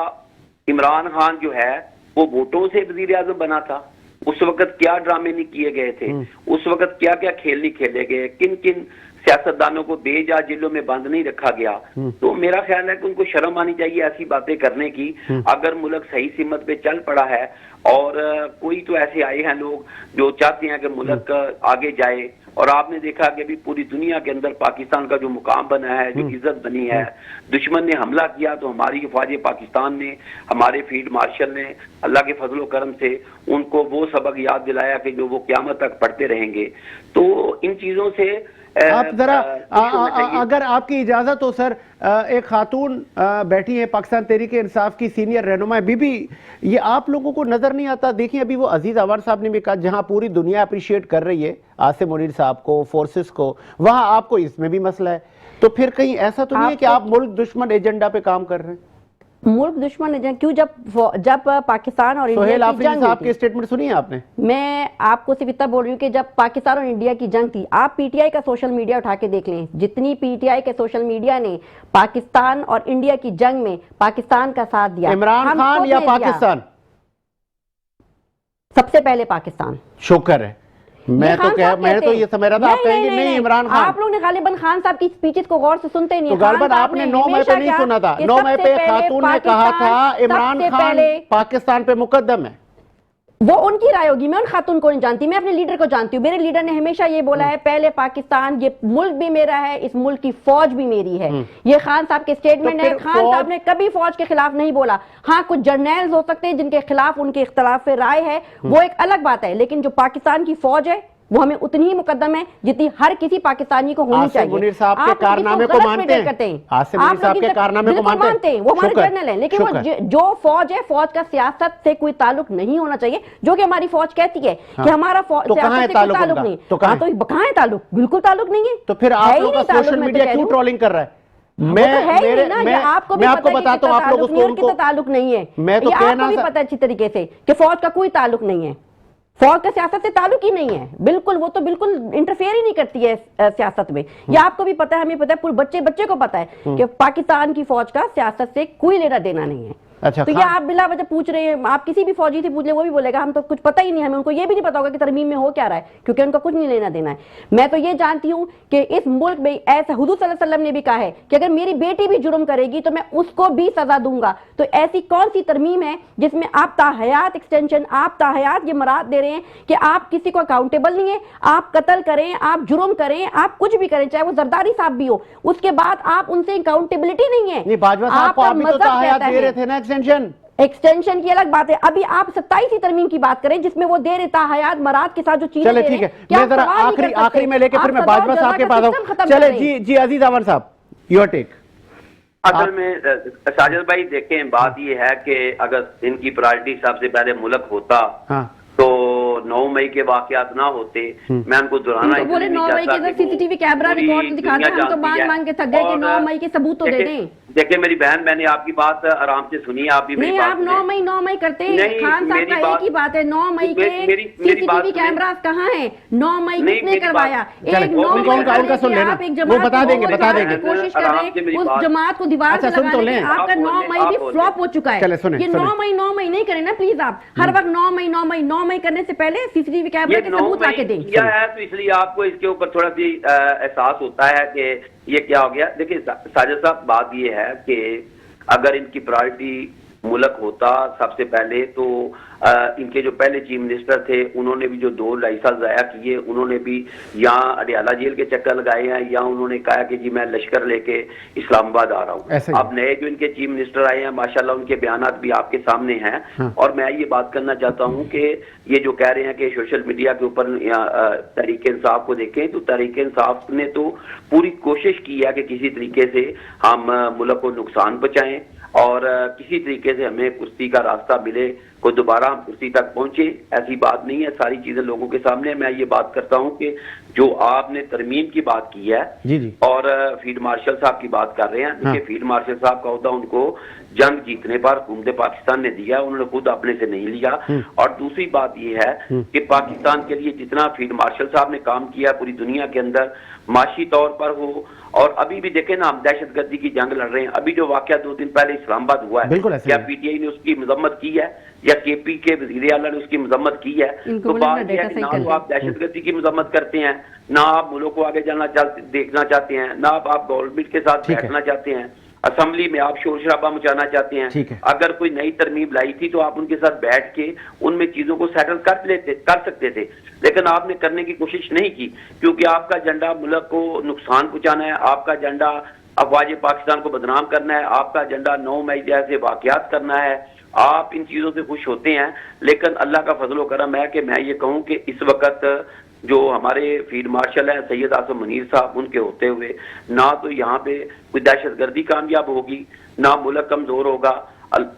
इमरान खान जो है वो वोटों से वजीर आजम बना था, उस वक्त क्या ड्रामे नहीं किए गए थे, उस वक्त क्या क्या खेल नहीं खेले गए, किन किन सियासतदानों को बेजा जेलों में बंद नहीं रखा गया। तो मेरा ख्याल है कि उनको शर्म आनी चाहिए ऐसी बातें करने की। अगर मुल्क सही सिमत पे चल पड़ा है और कोई तो ऐसे आए हैं लोग जो चाहते हैं कि मुल्क आगे जाए, और आपने देखा कि अभी पूरी दुनिया के अंदर पाकिस्तान का जो मुकाम बना है, जो इज्जत बनी है, दुश्मन ने हमला किया तो हमारी फौज पाकिस्तान ने, हमारे फील्ड मार्शल ने अल्लाह के फजलो करम से उनको वो सबक याद दिलाया कि जो वो क़यामत तक पढ़ते रहेंगे। तो इन चीजों से आप जरा अगर आपकी इजाजत हो सर, एक खातून बैठी है पाकिस्तान तहरीक इंसाफ की सीनियर रहनुमा बीबी, ये आप लोगों को नजर नहीं आता? देखिए अभी वो अजीज अवार साहब ने भी कहा जहां पूरी दुनिया अप्रिशिएट कर रही है आसिम मुनीर साहब को, फोर्सेस को, वहां आपको इसमें भी मसला है। तो फिर कहीं ऐसा तो नहीं है कि आप मुल्क दुश्मन एजेंडा पे काम कर रहे हैं? मुल्क दुश्मन एजेंडा क्यों? जब पाकिस्तान और इंडिया की जंग साहब की स्टेटमेंट सुनी है आपने? मैं आपको सिर्फ इतना बोल रही हूँ कि जब पाकिस्तान और इंडिया की जंग थी, आप पीटीआई का सोशल मीडिया उठा के देख लें, जितनी पीटीआई के सोशल मीडिया ने पाकिस्तान और इंडिया की जंग में पाकिस्तान का साथ दिया, इमरान खान या पाकिस्तान? सबसे पहले पाकिस्तान। शुक्र है, मैं तो ये समझ रहा था आप कहेंगे नहीं इमरान खान। आप लोग ने गालिबन खान साहब की स्पीचेस को गौर से सुनते नहीं। तो गालिबन आपने 9 मई पे नहीं सुना था? 9 मई पे खातून ने कहा था इमरान खान पाकिस्तान पे मुकद्दम है। वो उनकी राय होगी, मैं उन खातून को नहीं जानती, मैं अपने लीडर को जानती हूँ। मेरे लीडर ने हमेशा ये बोला है पहले पाकिस्तान, ये मुल्क भी मेरा है, इस मुल्क की फौज भी मेरी है। ये खान साहब के स्टेटमेंट है। खान साहब ने कभी फौज के खिलाफ नहीं बोला। हाँ, कुछ जर्नल्स हो सकते हैं जिनके खिलाफ उनके इख्तलाफ राय है, वो एक अलग बात है, लेकिन जो पाकिस्तान की फौज है वो हमें उतनी ही मुकद्दम है जितनी हर किसी पाकिस्तानी को होनी चाहिए। मुनीर साहब के कारनामे को मानते हैं? आसिम मुनीर साहब के कारनामे को मानते हैं? वो हमारे जर्नल हैं, लेकिन वो जो फौज है, फौज का सियासत से कोई ताल्लुक नहीं होना चाहिए, जो कि हमारी फौज कहती है कि हमारा सियासत से कोई ताल्लुक नहीं। तो कहाँ है ताल्लुक? बिल्कुल ताल्लुक नहीं है। तो फिर आप लोग सोशल मीडिया क्यों ट्रोलिंग कर रहा है? मैं आपको बताता हूँ, आप लोग उसको ताल्लुक नहीं है। मैं तो कहना भी पता अच्छी तरीके से कि फौज का कोई ताल्लुक नहीं है, फौज का सियासत से ताल्लुक ही नहीं है। बिल्कुल, वो तो बिल्कुल इंटरफेयर ही नहीं करती है सियासत में। ये आपको भी पता है, हमें पता है, पूरे बच्चे को पता है कि पाकिस्तान की फौज का सियासत से कोई लेना देना नहीं है। अच्छा, तो ये आप बिला वजह पूछ रहे हैं, आप किसी भी फौजी से पूछ ले वो भी बोलेगा हम तो कुछ पता ही नहीं, हमें उनको ये भी नहीं पता होगा कि तरमीम में हो क्या रहा है, क्योंकि उनको कुछ नहीं लेना देना है। मैं तो ये जानती हूँ कि इस मुल्क में ऐसा हुजूर सल्लल्लाहु अलैहि वसल्लम ने भी कहा है कि अगर मेरी बेटी भी जुर्म करेगी तो मैं उसको भी सजा दूंगा। तो ऐसी कौन सी तरमीम है जिसमें आप ताहयात एक्सटेंशन, आप ताहयात ये मराद दे रहे हैं कि आप किसी को अकाउंटेबल नहीं है, आप कत्ल करें, आप जुर्म करें, आप कुछ भी करें, चाहे वो जरदारी साहब भी हो, उसके बाद आप उनसे अकाउंटेबिलिटी नहीं है। नहीं बाजवा साहब को आपका आप भी तो मजहब ताहयात कहता दे है। रहे थे ना एक्सटेंशन। एक्सटेंशन की अलग बात है। अभी आप 27वीं तरमीम की बात करें जिसमें वो दे रहे ताहयात मराद के साथ जो चीजें चले दे रहे ठीक है, हैं, क्या मैं जरा सवाल नहीं कर सकते? आखिरी में लेके फिर आप मैं सदा और बाजवा साहब जजा के का पास सिस्टम आऊं। खत्म चले कर रहे हैं। जी अजीज अमर साहब, योर टेक। असल में साजिद भाई देखें, बात ये है कि अगर इनकी प्रायोरिटी सबसे पहले मुल्क होता हाँ तो 9 मई के वाकयात ना होते। मैं उनको दोहराना तो बोले 9 मई के अंदर सीसीटीवी कैमरा रिकॉर्ड दिखा दें, हम तो मांग के थक गए कि 9 मई के सबूत तो दे दें। देखिए मेरी बहन, मैंने आपकी बात आराम से सुनी, आप भी मेरी नहीं, बात आप 9 मई करते हैं। नहीं, खान साहब मेरी का बात- एक ही बात है, 9 मई के मेरी बात सीसीटीवी सुनिए। कैमरास कहाँ हैं? 9 मई नहीं, किसने मेरी करवाया? बात- चले, एक 9 उनका- मई उनका- उनका सुन करने के लेना। आप एक वो जमात बता को देंगे, बता लगाने की देंगे। कोशिश कर आराम रहे से मेरी हैं, उस बात- जमात को दीवार अच्छा, से सुन तो लगाने लें। की। आपका आप 9 बोलें, मई आप भी बोलें। फ्लॉप हो चुका है। चले, सुने, ये सुने। 9 मई नहीं करें ना प्लीज आप। हर वक्त 9 मई करने से पहले सीसीटीवी कैमरा ये के 9 सबूत मई लाके दें। किया है तो इसलिए आपको इसके ऊपर थोड़ा सी एहसास होता है कि ये क्या हो गया। देखिए साजिद साहब, बात ये है कि अगर इनकी प्रायोरिटी मुल्क होता सबसे पहले तो इनके जो पहले चीफ मिनिस्टर थे उन्होंने भी जो 2 साल ज़ाया किए, उन्होंने भी यहाँ अडियाला जेल के चक्कर लगाए हैं, या उन्होंने कहा कि जी मैं लश्कर लेके इस्लामाबाद आ रहा ऐसे हूँ। ही। अब नए जो इनके चीफ मिनिस्टर आए हैं माशाल्लाह उनके बयानात भी आपके सामने हैं। हाँ। और मैं ये बात करना चाहता हूँ कि ये जो कह रहे हैं कि सोशल मीडिया के ऊपर तहरीक इंसाफ को देखें, तो तहरीक इंसाफ ने तो पूरी कोशिश की है कि किसी तरीके से हम मुल्क को नुकसान पहुँचाएं और किसी तरीके से हमें कुर्सी का रास्ता मिले, कोई दोबारा हम कुर्सी तक पहुंचे। ऐसी बात नहीं है, सारी चीजें लोगों के सामने। मैं ये बात करता हूं कि जो आपने तरमीम की बात की है जी जी और फील्ड मार्शल साहब की बात कर रहे हैं, देखिए फील्ड मार्शल साहब का ओहदा उनको जंग जीतने पर हुकूमत पाकिस्तान ने दिया, उन्होंने खुद अपने से नहीं लिया। और दूसरी बात ये है कि पाकिस्तान के लिए जितना फील्ड मार्शल साहब ने काम किया पूरी दुनिया के अंदर, माशी तौर पर हो, और अभी भी देखें ना हम दहशतगर्दी की जंग लड़ रहे हैं। अभी जो वाकया 2 दिन पहले इस्लामाबाद हुआ बिल्कुल है, ऐसे क्या ही है। पीटीआई ने उसकी मजम्मत की है या केपी के वजीर आला ने उसकी मजम्मत की है? इनको तो बोले बात अपना यह डेटा है कि सही ना कर तो लें। आप दहशतगर्दी की मजम्मत करते हैं, ना आप मुल्क को आगे जाना देखना चाहते हैं, ना आप गवर्नमेंट के साथ ठीक है। बैठना चाहते हैं, असेंबली में आप शोर शराबा मचाना चाहते हैं। ठीक है। अगर कोई नई तरमीम लाई थी तो आप उनके साथ बैठ के उनमें चीजों को सेटल कर सकते थे, लेकिन आपने करने की कोशिश नहीं की, क्योंकि आपका एजेंडा मुल्क को नुकसान पहुंचाना है, आपका एजेंडा अफवाज पाकिस्तान को बदनाम करना है, आपका एजेंडा 9 मई जैसे वाकयात करना है। आप इन चीजों से खुश होते हैं, लेकिन अल्लाह का फजल व करम है कि मैं ये कहूँ कि इस वक्त जो हमारे फील्ड मार्शल हैं सैयद आसम मुनीर साहब, उनके होते हुए ना तो यहाँ पे कोई दहशतगर्दी कामयाब होगी, ना मुल्क कमजोर होगा।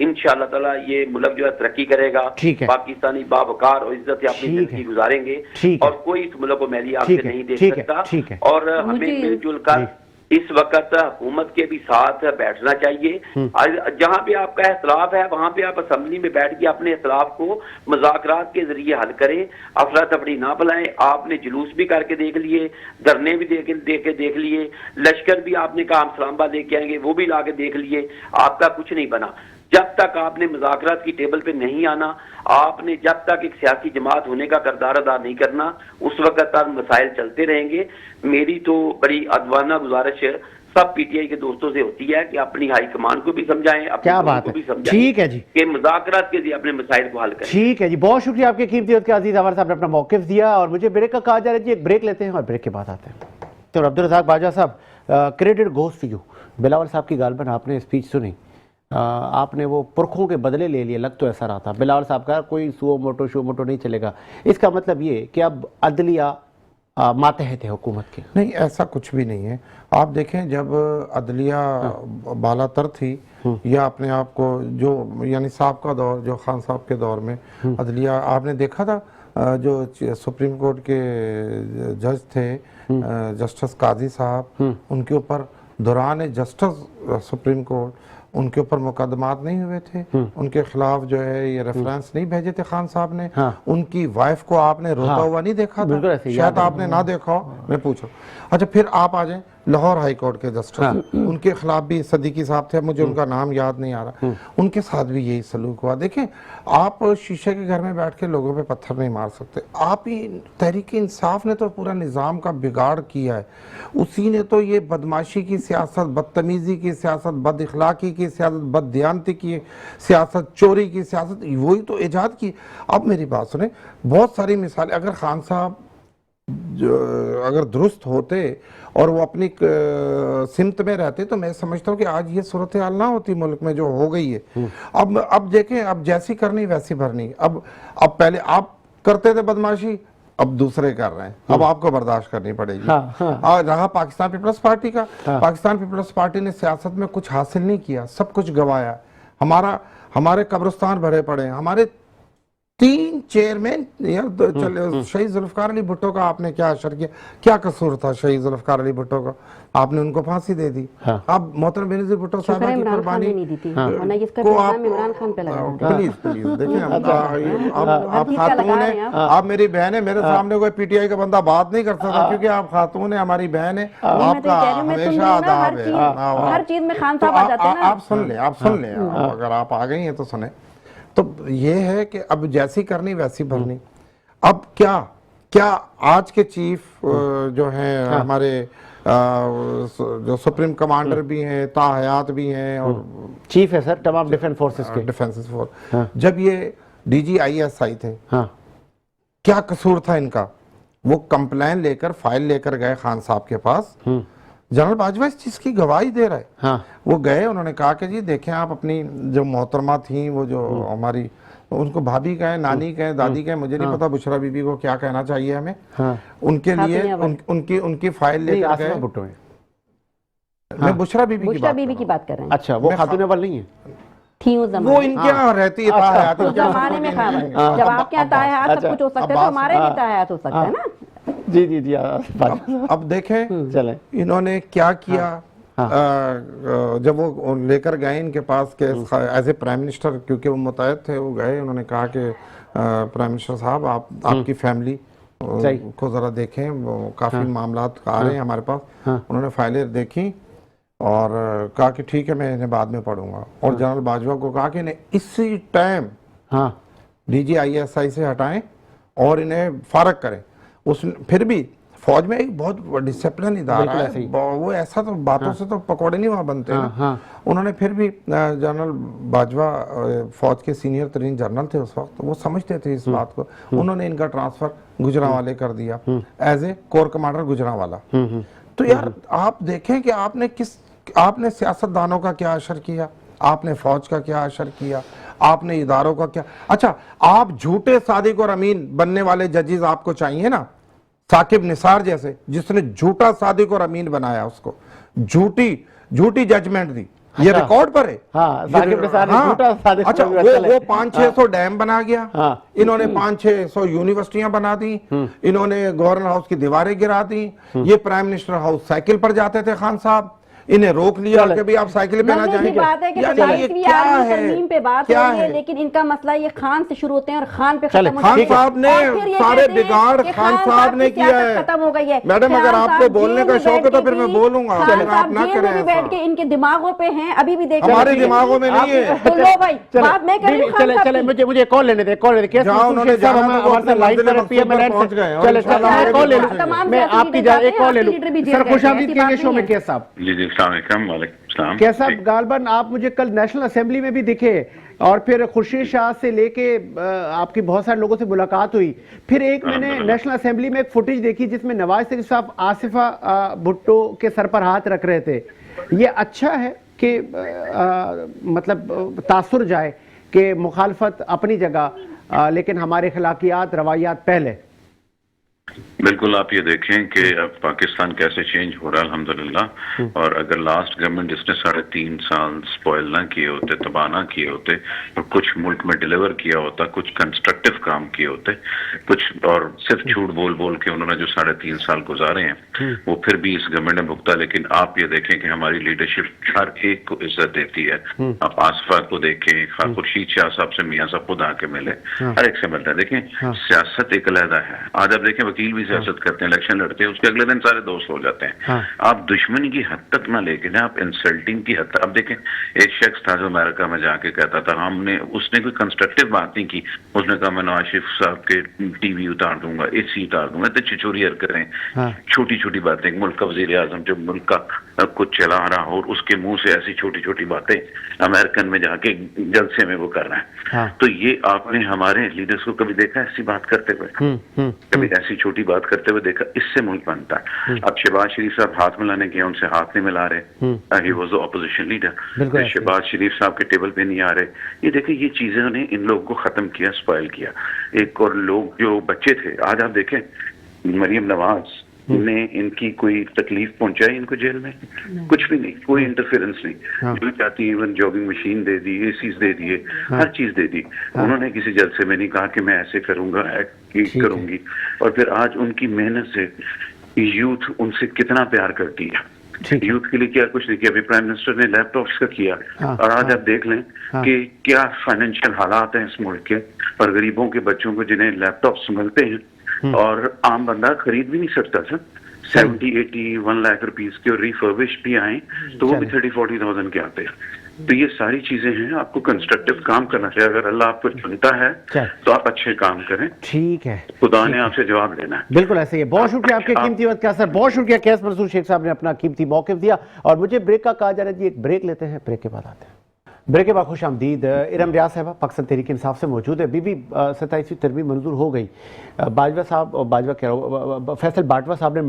इंशाअल्लाह ताला ये मुल्क जो है तरक्की करेगा, ठीक है। पाकिस्तानी बावकार और इज्जत से अपनी ठीक जिंदगी है। गुजारेंगे, ठीक है। और कोई इस मुल्क को मैली आंख ठीक से है, नहीं देख ठीक है, सकता। ठीक है। और हमें मुझे- मिलजुल कर इस वक्त हुकूमत के भी साथ बैठना चाहिए। जहां पे आपका इख्तलाफ है वहां पे आप असेंबली में बैठ के अपने इख्तलाफ को मुज़ाकरात के जरिए हल करें, अफरा तफरी ना बुलाएं। आपने जुलूस भी करके देख लिए, धरने भी देख लिए, लश्कर भी आपने कहा हम इस्लामाबाद लेके आएंगे, वो भी ला के देख लिए, आपका कुछ नहीं बना। जब तक आपने मुज़ाकरात की टेबल पे नहीं आना, आपने जब तक एक सियासी जमात होने का किरदार अदा नहीं करना, उस वक्त तक मसाइल चलते रहेंगे। मेरी तो बड़ी अदवाना गुजारिश सब पीटीआई के दोस्तों से होती है कि अपनी हाई कमान को भी समझाएं, अपने क्या लोगों बात को है। भी समझाएं ठीक है जी। कि मुज़ाकरात के जरिए अपने मसाइल को हल करें। ठीक है जी, बहुत शुक्रिया आपके कीमती वक्त के। अजीज अमर साहब ने अपना मौक़िफ़ दिया और मुझे ब्रेक का कहा जा रहा है जी, एक ब्रेक लेते हैं और ब्रेक के बाद आते हैं। तो अब्दुल रज़ाक बाजवा साहब, credit goes to you. Bilawal साहब की गालबन आपने स्पीच सुनी, आपने वो पुरखों के बदले ले लिए, लग तो ऐसा रहा था। बिलावल साहब का कोई शो मोटो नहीं चलेगा, इसका मतलब ये कि अब अदलिया मातहत है हुकूमत के। नहीं, ऐसा कुछ भी नहीं है। आप देखें जब अदलिया बालातर थी या अपने आप को जो यानी साहब का दौर, जो खान साहब के दौर में अदलिया आपने देखा था, जो सुप्रीम कोर्ट के जज थे जस्टिस काजी साहब, उनके ऊपर दौरान जस्टिस सुप्रीम कोर्ट उनके ऊपर मुकदमात नहीं हुए थे, उनके खिलाफ जो है ये रेफरेंस नहीं भेजे थे खान साहब ने। हाँ। उनकी वाइफ को आपने रोता हुआ नहीं देखा बिल्कुल था, ऐसे ही शायद याद है। आपने ना देखा हो, मैं पूछ रहा हूँ। अच्छा, फिर आप आ जाएं لاہور ہائی کورٹ کے جسٹس، ان کے خلاف بھی صدیقی صاحب تھے، مجھے ان کا نام یاد نہیں آ رہا، ان کے ساتھ بھی یہی سلوک ہوا۔ دیکھیں آپ شیشے کے گھر میں بیٹھ کے لوگوں پہ پتھر نہیں مار سکتے، آپ ہی تحریک انصاف نے تو پورا نظام کا بگاڑ کیا ہے، اسی نے تو یہ بدماشی کی سیاست، بدتمیزی کی سیاست، بد اخلاقی کی سیاست، بد دیانتی کی سیاست، چوری کی سیاست، وہی تو ایجاد کی۔ اب میری بات سنیں، بہت ساری مثالیں، اگر خان صاحب اگر درست ہوتے اور وہ اپنی سمت میں رہتے تو میں سمجھتا ہوں کہ آج یہ صورتحال نہ ہوتی ملک میں جو ہو گئی ہے۔ اب دیکھیں، اب جیسی کرنی ویسی بھرنی، اب پہلے آپ کرتے تھے بدماشی، اب دوسرے کر رہے ہیں، اب آپ کو برداشت کرنی پڑے گی۔ اور رہا پاکستان پیپلز پارٹی کا، پاکستان پیپلز پارٹی نے سیاست میں کچھ حاصل نہیں کیا، سب کچھ گوایا، ہمارے قبرستان بھرے پڑے ہیں، ہمارے 3 چیئرمین، شہید ذوالفقار علی بھٹو کا آپ نے کیا اشر کیا؟ کیا قصور تھا شہید ذوالفقار علی بھٹو کا؟ آپ نے ان کو پھانسی دے دی۔ اب محترم بینظیر بھٹو صاحبہ کی قربانی کو آپ پلیز دیکھیں، آپ خاتون ہیں، آپ میری بہن ہے، میرے سامنے کوئی پی ٹی آئی کا بندہ بات نہیں کر سکتا کیونکہ آپ خاتون ہیں، ہماری بہن ہے، آپ کا ہمیشہ آداب ہے۔ ہر چیز میں خان صاحب آ جاتے ہیں نا۔ آپ سن لیں، اگر آپ آ گئی ہیں تو سنیں۔ تو یہ ہے کہ اب جیسی کرنی ویسی بھرنی۔ اب کیا آج کے چیف جو ہیں ہمارے جو سپریم کمانڈر بھی ہیں، تاحیات بھی ہیں، اور چیف ہے سر تمام ڈیفنس فورسز کے، ڈیفنس فورس، جب یہ ڈی جی آئی ایس آئی تھے، کیا قصور تھا ان کا؟ وہ کمپلین لے کر، فائل لے کر گئے خان صاحب کے پاس، جنرل باجوہ اس چیز کی گواہی دے رہا ہے۔ وہ گئے، انہوں نے کہا کہ جی دیکھیں آپ اپنی جو محترمہ تھیں، وہ جو ہماری، ان کو بھابھی کہیں، نانی کہیں، دادی کہیں، مجھے نہیں پتا بشرا بی بی کو کیا کہنا چاہیے ہمیں، ان کے لیے ان کی فائل لے کر گئے۔ میں بشرا بی بی کی بات کر رہے ہیں۔ اچھا، وہ خاتون اول نہیں ہے، تھی وہ ان کے یہاں رہتی ہے، تاحیات اس زمانے میں جب آپ کے یہاں تاحیات سب کچھ ہو سکتا ہے تو ہمارے بھی تاحیات ہو سکتا ہے نا۔ جی اب دیکھیں انہوں نے کیا کیا، جب وہ لے کر گئے ان کے پاس کہ ایز اے پرائم منسٹر، کیونکہ وہ متعہد تھے، وہ گئے، انہوں نے کہا کہ پرائم منسٹر صاحب آپ کی فیملی کو ذرا دیکھیں، کافی معاملات آ رہے ہیں ہمارے پاس۔ انہوں نے فائلیں دیکھیں اور کہا کہ ٹھیک ہے میں انہیں بعد میں پڑھوں گا، اور جنرل باجوہ کو کہا کہ انہیں اسی time D G I S I سے ہٹائیں اور انہیں فارغ کریں۔ پھر بھی فوج میں ایک بہت ڈسپلن ادارہ ہے، وہ ایسا تو باتوں سے تو پکوڑے نہیں وہاں بنتے نا۔ انہوں نے پھر بھی، جنرل باجوہ فوج کے سینئر ترین جنرل تھے اس وقت، وہ سمجھتے تھے اس بات کو، انہوں نے ان کا ٹرانسفر گجرانوالے کر دیا as a corps commander Gujranwala. تو یار آپ دیکھیں کہ آپ نے سیاست دانوں کا کیا اشر کیا، آپ نے فوج کا کیا اشر کیا، آپ نے اداروں کا کیا۔ اچھا، آپ جھوٹے صادق اور امین بننے والے ججز آپ کو چاہیے نا، ثاقب نثار جیسے، جس نے جھوٹا صادق اور امین بنایا، اس کو جھوٹی ججمنٹ دی، یہ ریکارڈ پر ہے۔ اچھا، وہ 500-600 ڈیم بنا گیا، انہوں نے 500-600 یونیورسٹیاں بنا دی، انہوں نے گورنر ہاؤس کی دیواریں گرا دی، یہ پرائم منسٹر ہاؤس سائیکل پر جاتے تھے خان صاحب، انہیں روک لیا کہ بھی آپ سائیکل پہ نہ جائیں گے۔ بات ہے کہ ترمیم پہ بات ہو رہی ہے، لیکن ان کا مسئلہ یہ خان سے شروع ہوتے ہیں اور خان پہ ختم ہوتا ہے۔ خان صاحب نے سارے بگاڑ خان صاحب نے کیا ہے۔ ختم ہو گئی ہے میڈم، اگر آپ کو بولنے کا شوق ہے تو پھر میں بولوں گا، آپ نہ کریں ایسا۔ بیٹھ کے ان کے دماغوں پہ ہیں، ابھی بھی دیکھیں ہمارے دماغوں میں نہیں ہے۔ تو لو بھائی، بات میں کر رہی ہوں خان صاحب کی۔ مجھے کال لینے دیں، کال لینے دیں، جہاں انہوں نے جہاں وہ اپنے منزل مقصود پر پہنچ گئے ہیں۔ چلے کال لے لوں، میں آپ کی جائے ایک کال لے لوں۔ سر خوش آمدید کیجئے شو میں کیس صاحب۔ جی السلام علیکم۔ وعلیکم السلام۔ کیس صاحب، غالباً آپ مجھے کل نیشنل اسمبلی میں بھی دکھے، اور پھر خورشید شاہ سے لے کے آپ کی بہت سارے لوگوں سے ملاقات ہوئی، پھر ایک میں نے نیشنل اسمبلی میں ایک فوٹیج دیکھی جس میں نواز شریف صاحب آصفہ بھٹو کے سر پر ہاتھ رکھ رہے تھے۔ یہ اچھا ہے کہ مطلب تاثر جائے کہ مخالفت اپنی جگہ، لیکن ہمارے اخلاقیات روایات پہلے۔ بالکل، آپ یہ دیکھیں کہ اب پاکستان کیسے چینج ہو رہا ہے الحمدللہ، اور اگر لاسٹ گورنمنٹ جس نے 3.5 سال سپوائل نہ کیے ہوتے، تباہ نہ کیے ہوتے، اور کچھ ملک میں ڈیلیور کیا ہوتا، کچھ کنسٹرکٹیو کام کیے ہوتے، کچھ اور صرف جھوٹ بول کے انہوں نے جو 3.5 سال گزارے ہیں وہ پھر بھی اس گورنمنٹ نے بھگتا۔ لیکن آپ یہ دیکھیں کہ ہماری لیڈرشپ ہر ایک کو عزت دیتی ہے۔ آپ آصفہ کو دیکھیں، خورشید شاہ صاحب سے میاں صاحب خود آ کے ملے، ہر ایک سے ملتا ہے۔ دیکھیں، سیاست ایک علیحدہ ہے۔ آج آپ دیکھیں وکیل بھی सियासत करते हैं, इलेक्शन लड़ते हैं, उसके अगले दिन सारे दोस्त हो जाते हैं। आप दुश्मनी की हद तक ना लेके ना, आप इंसल्टिंग की हद तक। अब देखें, एक शख्स था जो अमेरिका में जाके कहता था, उसने कोई कंस्ट्रक्टिव बात नहीं की, उसने कहा मैं नवाज शरीफ साहब के टीवी उतार दूंगा, एसी उतार दूंगा। तो छिछोरी हरकतें, छोटी छोटी बातें, मुल्क का वजीर आजम जो मुल्क का कुछ चला रहा हो, और उसके मुंह से ऐसी छोटी छोटी बातें अमेरिकन में जाके जलसे में वो कर रहा है। तो ये आपने हमारे लीडर्स को कभी देखा ऐसी बात करते हुए? कभी ऐसी छोटी बात करते हुए देखा? इससे मुल्क बनता है। अब शहबाज शरीफ साहब हाथ मिलाने गए, उनसे हाथ नहीं मिला रहे, he was the opposition leader. Shahbaz Sharif साहब के टेबल पे नहीं आ रहे। ये देखिए, ये चीजों ने इन लोगों को खत्म किया, स्पॉइल किया। एक और लोग जो बच्चे थे, आज आप देखें, मरियम नवाज ने इनकी कोई तकलीफ पहुंचाई इनको जेल में? कुछ भी नहीं, कोई इंटरफेरेंस नहीं। जो चाहती, इवन जॉगिंग मशीन दे दी, एसीज दे दिए, हर चीज दे दी। उन्होंने किसी जलसे में नहीं कहा कि मैं ऐसे करूंगा, करूंगी। और फिर आज उनकी मेहनत से यूथ उनसे कितना प्यार करती है। यूथ के लिए क्या कुछ नहीं किया। अभी प्राइम मिनिस्टर ने लैपटॉप्स का किया, और आज आप देख लें कि क्या फाइनेंशियल हालात हैं इस मुल्क के, और गरीबों के बच्चों को जिन्हें लैपटॉप्स मिलते हैं और आम बंदा खरीद भी नहीं सकता था। 70-80-1 लाख रुपीस के, और रिफर्बिश भी आए तो वो भी 30-40,000 के आते हैं। तो ये सारी चीजें हैं, आपको कंस्ट्रक्टिव काम करना चाहिए। अगर अल्लाह आपको चुनता है तो आप अच्छे काम करें। ठीक है, खुदा ने आपसे जवाब लेना है। बिल्कुल ऐसे ही है। बहुत शुक्रिया आपके कीमती वक्त का। सर बहुत शुक्रिया, कैस मंसूर शेख साहब ने अपना कीमती मौक़िफ़ दिया। और मुझे ब्रेक का कहा जा रहा है जी, एक ब्रेक लेते हैं, ब्रेक के बाद आते हैं। ब्रेक के बाद खुश आमदीद। इरम रियाज साहबा पाकिस्तान तहरीक इंसाफ से मौजूद है। बीबी 27वीं तरमीम मंजूर हो गई। बाजवा साहब, बाजवा कह रहा हूँ, फैसल बाटवा साहब ने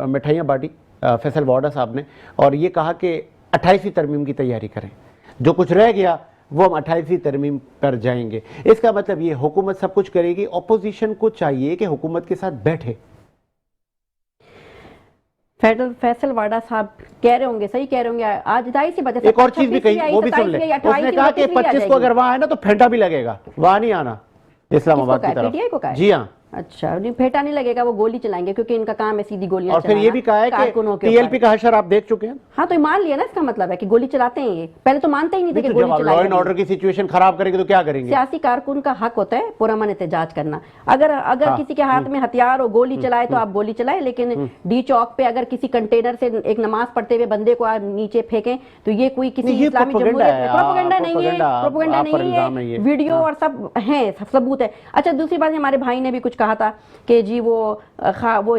मिठाइयाँ बांटी, फैसल वाडा साहब ने, और ये कहा कि 28वीं तरमीम की तैयारी करें, जो कुछ रह गया वो हम 28वीं तरमीम पर जाएंगे। इसका मतलब ये हुकूमत सब कुछ करेगी, अपोजिशन को चाहिए कि हुकूमत के साथ बैठे। फैसल वाडा साहब कह रहे होंगे, सही कह रहे होंगे, आज दाई सी बात है। एक और चीज भी कही, वो भी सुन ले। उसने कहा कि 25 को अगर वहां है ना तो फेंटा भी लगेगा, वहां नहीं आना इस्लामाबाद की तरफ। जी हाँ, अच्छा, नहीं फेंटा नहीं लगेगा, वो गोली चलाएंगे, क्योंकि इनका काम है सीधी गोलियां चलाना। और फिर ये भी कहा है कि टीएलपी का हशर आप देख चुके हैं। हाँ, तो मान लिया ना, इसका मतलब है कि गोली चलाते हैं। ये पहले तो मानते ही नहीं थे कि गोली चलाएंगे। लॉ एंड ऑर्डर की सिचुएशन खराब करेंगे तो क्या करेंगे? सियासी कारकुन का हक होता है पुरअमन एहतजाज करना। अगर किसी के हाथ में हथियार और गोली चलाए तो आप गोली चलाए, लेकिन डी चौक पे अगर किसी कंटेनर से एक नमाज पढ़ते हुए बंदे को नीचे फेंकें तो ये कोई किसी इस्लामी जमहूरियत में प्रोपेगेंडा नहीं है, प्रोपेगेंडा नहीं है, वीडियो और सब है, सबूत है। अच्छा, दूसरी बात, हमारे भाई ने भी कुछ कहा था कि जी वो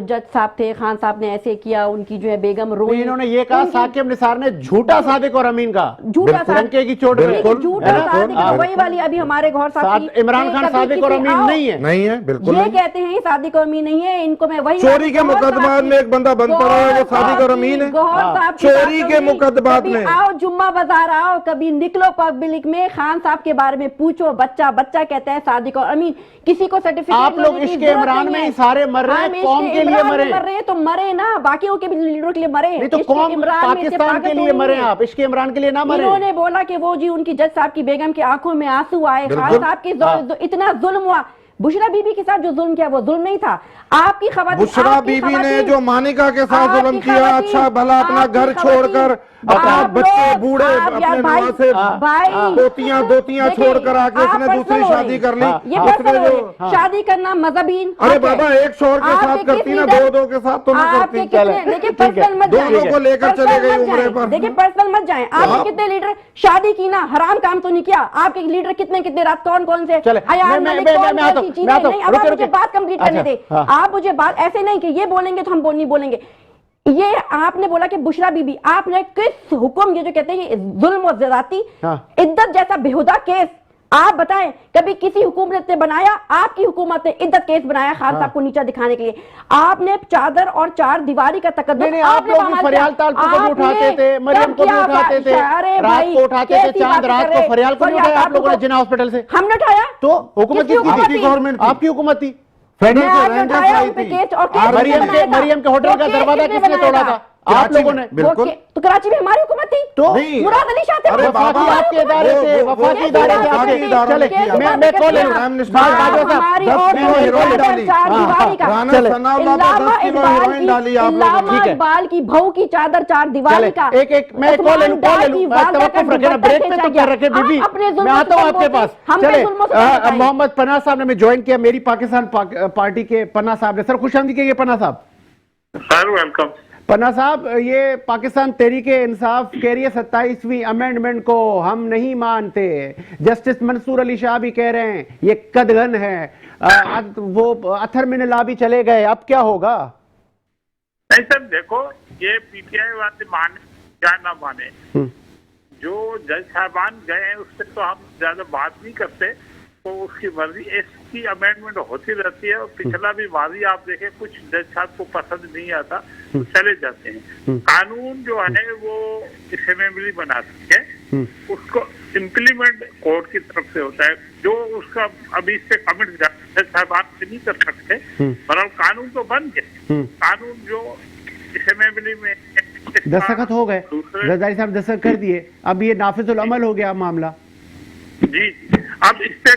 जज साहब थे, खान साहब ने ऐसे किया, उनकी जो है बेगम रोई। इन्होंने ये कहा साकिब निसार ने झूठा सादिक और अमीन का, झूठा सादिक की चोट में, झूठा सादिक, वही वाली अभी हमारे गौर साहब, इमरान खान सादिक और अमीन नहीं है, नहीं है, बिल्कुल ये कहते हैं सादिक और अमीन नहीं है। इनको मैं वही चोरी के मुकदमात में एक बंदा बंद पड़ा है, वो सादिक और अमीन है। चोरी के मुकदमात में आओ, जुम्मा बाजार आओ, कभी निकलो पब्लिक में, खान साहब के बारे में पूछो, बच्चा कहता है सादिक और अमीन। किसी को सर्टिफिकेट आप लोग इसके इमरान में ही सारे मर रहे हैं, कौम के लिए मरे तो मरे ना, बाकियों के भी लीडरों के लिए मरे, नहीं तो कौम पाकिस्तान के लिए मरे। आप इसके इमरान के लिए ना मरे। इन्होंने बोला कि वो जी उनकी जज साहब की बेगम की आंखों में आंसू आए, खान साहब की इतना जुल्म हुआ। बुशरा बीबी के साथ जो जुल्म किया वो जुल्म नहीं था। आपकी खबर, बुशरा बीबी ने जो मानिका के साथ जुल्म किया, अच्छा भला अपना घर छोड़कर, अपना बच्चे बूढ़े अपने माँ से दोतियां छोड़कर आके उसने दूसरी शादी कर ली। उसने जो शादी करना मजहबीन, अरे बाबा एक शोर के साथ करती ना, दो के साथ तो ना करती। देखिए पर्सनल मत जाए, दोनों को लेकर चले गए उम्रे पर। देखिए पर्सनल मत जाए। आपने कितने लीडर शादी की ना, हराम काम तो नहीं किया। आपके लीडर कितने रात कौन से मुझे बात कंप्लीट करने दे। आप मुझे बात ऐसे नहीं कि ये बोलेंगे तो हम नहीं बोलेंगे। ये आपने बोला कि बुशरा बीबी, आपने किस हुक्म, ये जो कहते हैं जुल्म और ज्यादती, इद्दत जैसा बेहुदा केस आप बताएं कभी किसी हुकूमत ने बनाया? आपकी हुकूमत ने इद्दत केस बनाया खान साहब को नीचा दिखाने के लिए। आपने चादर और चार दीवारी का तकद्दुस, आप लोग फरियाल ताल को भी उठाते थे, मरियम को भी उठाते थे, रात को उठाते थे, चांद रात को फरियाल को उठाया आप लोगों ने जिन्ना हॉस्पिटल से। हमने उठाया तो हुकूमत किसकी थी? गवर्नमेंट, आपकी हुकूमत थी। मरियम के होटल का दरवाजा किसने तोड़ा था? आप लोगों ने बिल्कुल। तो कराची में हमारी हुकूमत थी, तो नहीं, मुराद अली शाह थे, अरे बाबा, वफाकी आपके इदारे थे, वफाकी इदारे थे आपके। चले मैं कॉल ले लूं। हमारी और इकबाल की बहू की चादर चार दीवारी का, एक मैं कॉल ले लूं, तवक्कुफ रखे ना, ब्रेक पे तो कर रखे बीबी, मैं आता हूं आपके पास। चले मोहम्मद पन्ना साहब ने ज्वाइन किया, मेरी पाकिस्तान पार्टी के पन्ना साहब ने। सर खुशामदीद कहिए पन्ना साहब। Sir welcome. पन्ना साहब, ये पाकिस्तान तहरीके इंसाफ कह रही है 27वीं अमेंडमेंट को हम नहीं मानते। जस्टिस मंसूर अली शाह भी कह रहे हैं ये कदगन है। वो अथर मिन ला भी चले गए, अब क्या होगा? नहीं सर देखो, ये पीटीआई वाले माने या ना माने, जो जज साहबान गए हैं उससे तो हम ज्यादा बात नहीं करते, तो उसकी मर्जी। इसकी अमेंडमेंट होती रहती है, और पिछला भी माजी आप देखें, कुछ जज साहब को पसंद नहीं आता तो चले जाते हैं। कानून जो है वो असेंबली बनाती है, उसको इम्प्लीमेंट कोर्ट की तरफ से होता है, जो उसका अभी इससे कमेंट जज साहबान से नहीं कर सकते। बहरहाल कानून तो बन गया, कानून जो असेंबली में दस्तखत हो गए, जरदारी साहब दस्तखत कर दिए, अब ये नाफिजुल अमल हो गया मामला। जी, अब इस पे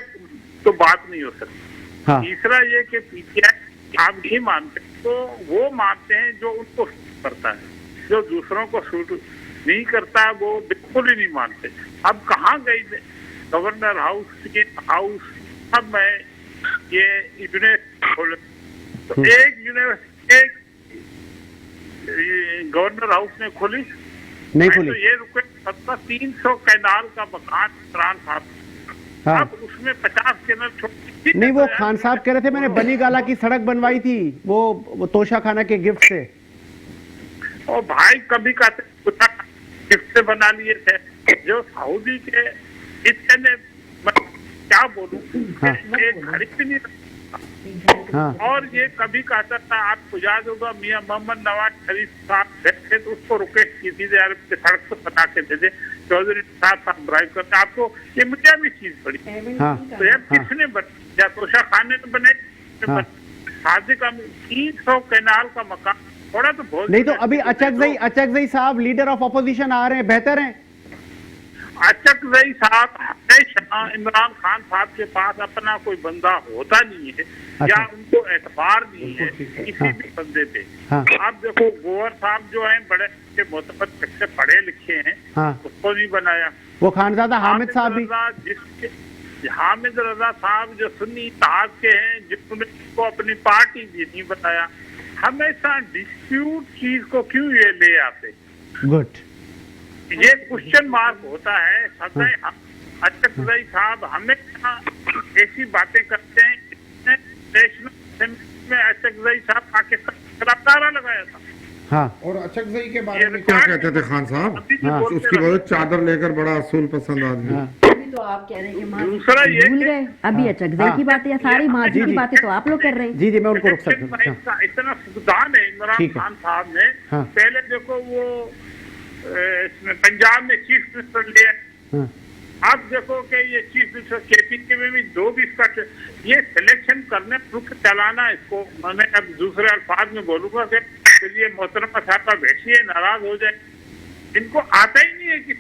तो बात नहीं हो सकती। हाँ। तीसरा ये कि पीटीआई आप नहीं मानते, तो वो मानते हैं जो उनको सूट करता है, जो दूसरों को सूट नहीं करता वो बिल्कुल ही नहीं मानते। अब कहाँ गई गवर्नर हाउस, हाउस सब में ये यूनिवर्सिटी, तो एक यूनिवर्सिटी एक गवर्नर हाउस ने खोली नहीं खोली, तो ये रुपए 300 कैनाल का मकान इमरान साहब। हाँ। अब उसमें 50 कैनाल छोटी नहीं, वो खान साहब कह रहे थे मैंने बनी गाला की सड़क बनवाई थी वो तोशा खाना के गिफ्ट से। और भाई कभी का गिफ्ट से बना लिए थे, जो सऊदी के इतने क्या बोलूं, एक खरीद नहीं। हाँ। और ये कभी कहता था, आपको याद होगा मियां मोहम्मद नवाज शरीफ साहब थे तो उसको रिक्वेस्ट की थी यार सड़क से बना के दे दे, चौधरी साहब ड्राइव करते, आपको ये मीडिया में चीज पड़ी। हाँ। तो यार किसने या तोशा खान ने तो बनाई, शादी का 300 कैनाल का मकान, थोड़ा तो बहुत नहीं। तो अभी अचकजई साहब लीडर ऑफ अपोजिशन आ रहे हैं, बेहतर हैं। अचकजई साहब हमेशा इमरान खान साहब के पास अपना कोई बंदा होता नहीं है, या उनको एतबार नहीं है किसी भी बंदे पे। आप देखो गोवर साहब जो हैं बड़े मोतबर से पढ़े लिखे हैं, उसको नहीं बनाया। वो खानजादा हामिद साहब भी, हामिद रजा साहब जो सुन्नी इत्तेहाद के हैं, जिनको अपनी पार्टी भी नहीं बनाया। हमेशा डिस्प्यूट चीज को क्यों ये ले आते? गुड, ये क्वेश्चन मार्क होता है। सदैव अचकजई साहब हमेशा ऐसी बातें करते हैं। नेशनल असेंबली में अचकजई साहब पाकिस्तान का नारा लगाया था। हाँ। और अचकजई के बारे में क्या कहते थे खान साहब? उसकी बहुत चादर लेकर बड़ा असूल पसंद आदमी। तो आप कह रहे हैं दूसरा ये भूल गए, अभी अचकजई की बातें या सारी माजी की बातें तो आप लोग कर रहे हैं। जी मैं उनको रोक सकता हूँ। इतना फुकदान है इमरान खान साहब ने। पहले देखो वो इसमें पंजाब में चीफ मिनिस्टर लिया, अब देखो कि ये चीफ मिनिस्टर केपी में भी 2 इसका ये सिलेक्शन करने रुख चलाना, इसको मैंने अब दूसरे अल्फाज में बोलूंगा कि ये मोहतरमा साहब का बैठिए नाराज हो जाए, इनको आता ही नहीं है कि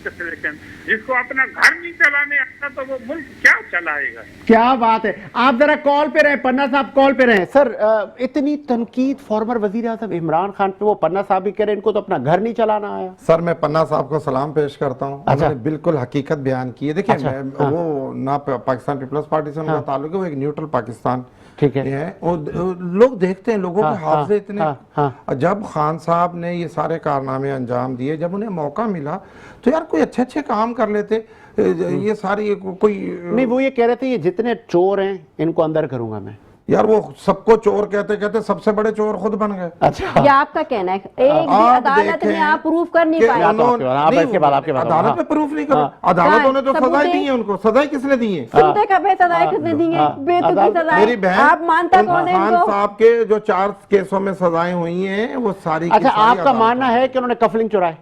सिलेक्शन। जिसको अपना घर नहीं चलाने आता तो वो मुल्क क्या चलाएगा? क्या बात है। आप जरा कॉल पे रहे, पन्ना साहब कॉल पे रहे। सर इतनी तनकीद फॉर्मर वजीर आज़म इमरान खान पे, वो पन्ना साहब भी कह रहे हैं इनको तो अपना घर नहीं चलाना आया। सर मैं पन्ना साहब को सलाम पेश करता हूँ। अच्छा। उन्होंने बिल्कुल हकीकत बयान की है। देखिए अच्छा। वो ना पाकिस्तान पीपल्स पार्टी से उनका ताल्लुक है, वो एक न्यूट्रल पाकिस्तान ठीक है। लोग देखते हैं, लोगों के हाफिज़े इतने। जब खान साहब ने ये सारे कारनामे अंजाम दिए, जब उन्हें मौका मिला तो यार कोई अच्छे काम कर लेते। ये सारी कोई नहीं, वो ये कह रहे थे ये जितने चोर हैं इनको अंदर करूंगा मैं। यार वो सबको चोर कहते सबसे बड़े चोर खुद बन गए। अच्छा, ये आपका कहना है। एक भी अदालत में आप प्रूफ कर नहीं पाए। अदालत में प्रूफ नहीं कर, अदालतों ने तो सजाएं दी है उनको। सजाएं किसने दी है? सुनते कब है सजाएं किसने दी है? बेतुकी सजाएं। मेरी बहन, आप मानता कौन है खान इनको? साहब के जो 4 केसों में सजाएं हुई हैं वो सारी। अच्छा, आपका मानना है कि उन्होंने कफलिंग चुराए?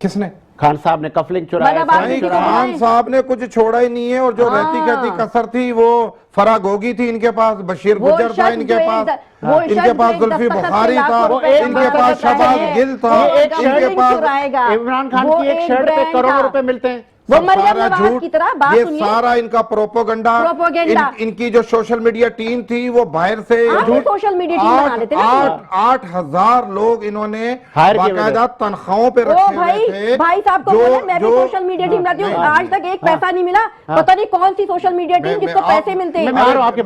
किसने? खान साहब ने कफलिंग चुराया, नहीं, खान साहब ने कुछ छोड़ा ही नहीं है, और जो रहती कहती कसर थी वो फराग होगी थी इनके पास, बशीर गुजर था इनके पास जुल्फी बुखारी था, इनके पास शहबाज गिल था, इनके पास इमरान खान की एक शर्ट पे करोड़ों रुपए मिलते हैं। वो मरियम नवाज की तरह बात ये सुनिए। सारा इनका प्रोपोगंडा, इनकी जो सोशल मीडिया टीम थी वो बाहर से सोशल मीडिया टीम बना लेते हैं। 8,000 लोग इन्होंने बाकायदा तनख्वाहों पे रखे हुए थे। भाई साहब को बोले मैं भी सोशल मीडिया टीम बनाती हूँ, आज तक एक पैसा नहीं मिला, पता नहीं कौन सी सोशल मीडिया टीम जिसको पैसे मिलते हैं। मैं आपको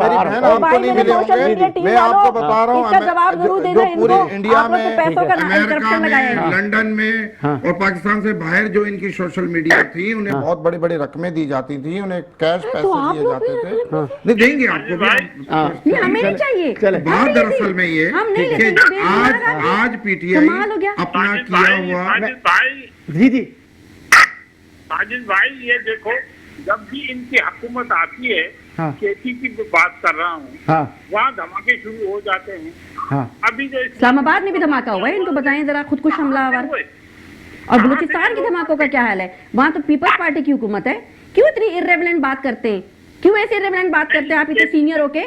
बता रहा हूँ, इसका जवाब जरूर देना इनको, पूरी इंडिया में, अमेरिका में, लंदन में और पाकिस्तान से बाहर जो इनकी सोशल मीडिया थी उन्हें बहुत बड़ी बड़ी रकमें दी जाती थी, उन्हें कैश पैसे दिए जाते थे। नहीं देंगे आपको भी, हमें नहीं चाहिए। बात दरअसल में ये कि आज पीटीआई अपना किया हुआ जी जी साजिद भाई, ये देखो जब भी इनकी हुकूमत आती है, खेती की बात कर रहा हूँ, वहाँ धमाके शुरू हो जाते हैं। अभी जो इस्लामाबाद में भी धमाका हुआ है, इनको बताएं जरा, खुदकुश हमलावर। और बलूचिस्तान के धमाकों का क्या हाल है? वहाँ तो पीपल्स पार्टी की हुकूमत है, क्यों इतनी इर्रेलेवेंट बात करते हैं? क्यों ऐसे इर्रेलेवेंट बात करते हैं आप इतने सीनियर होके?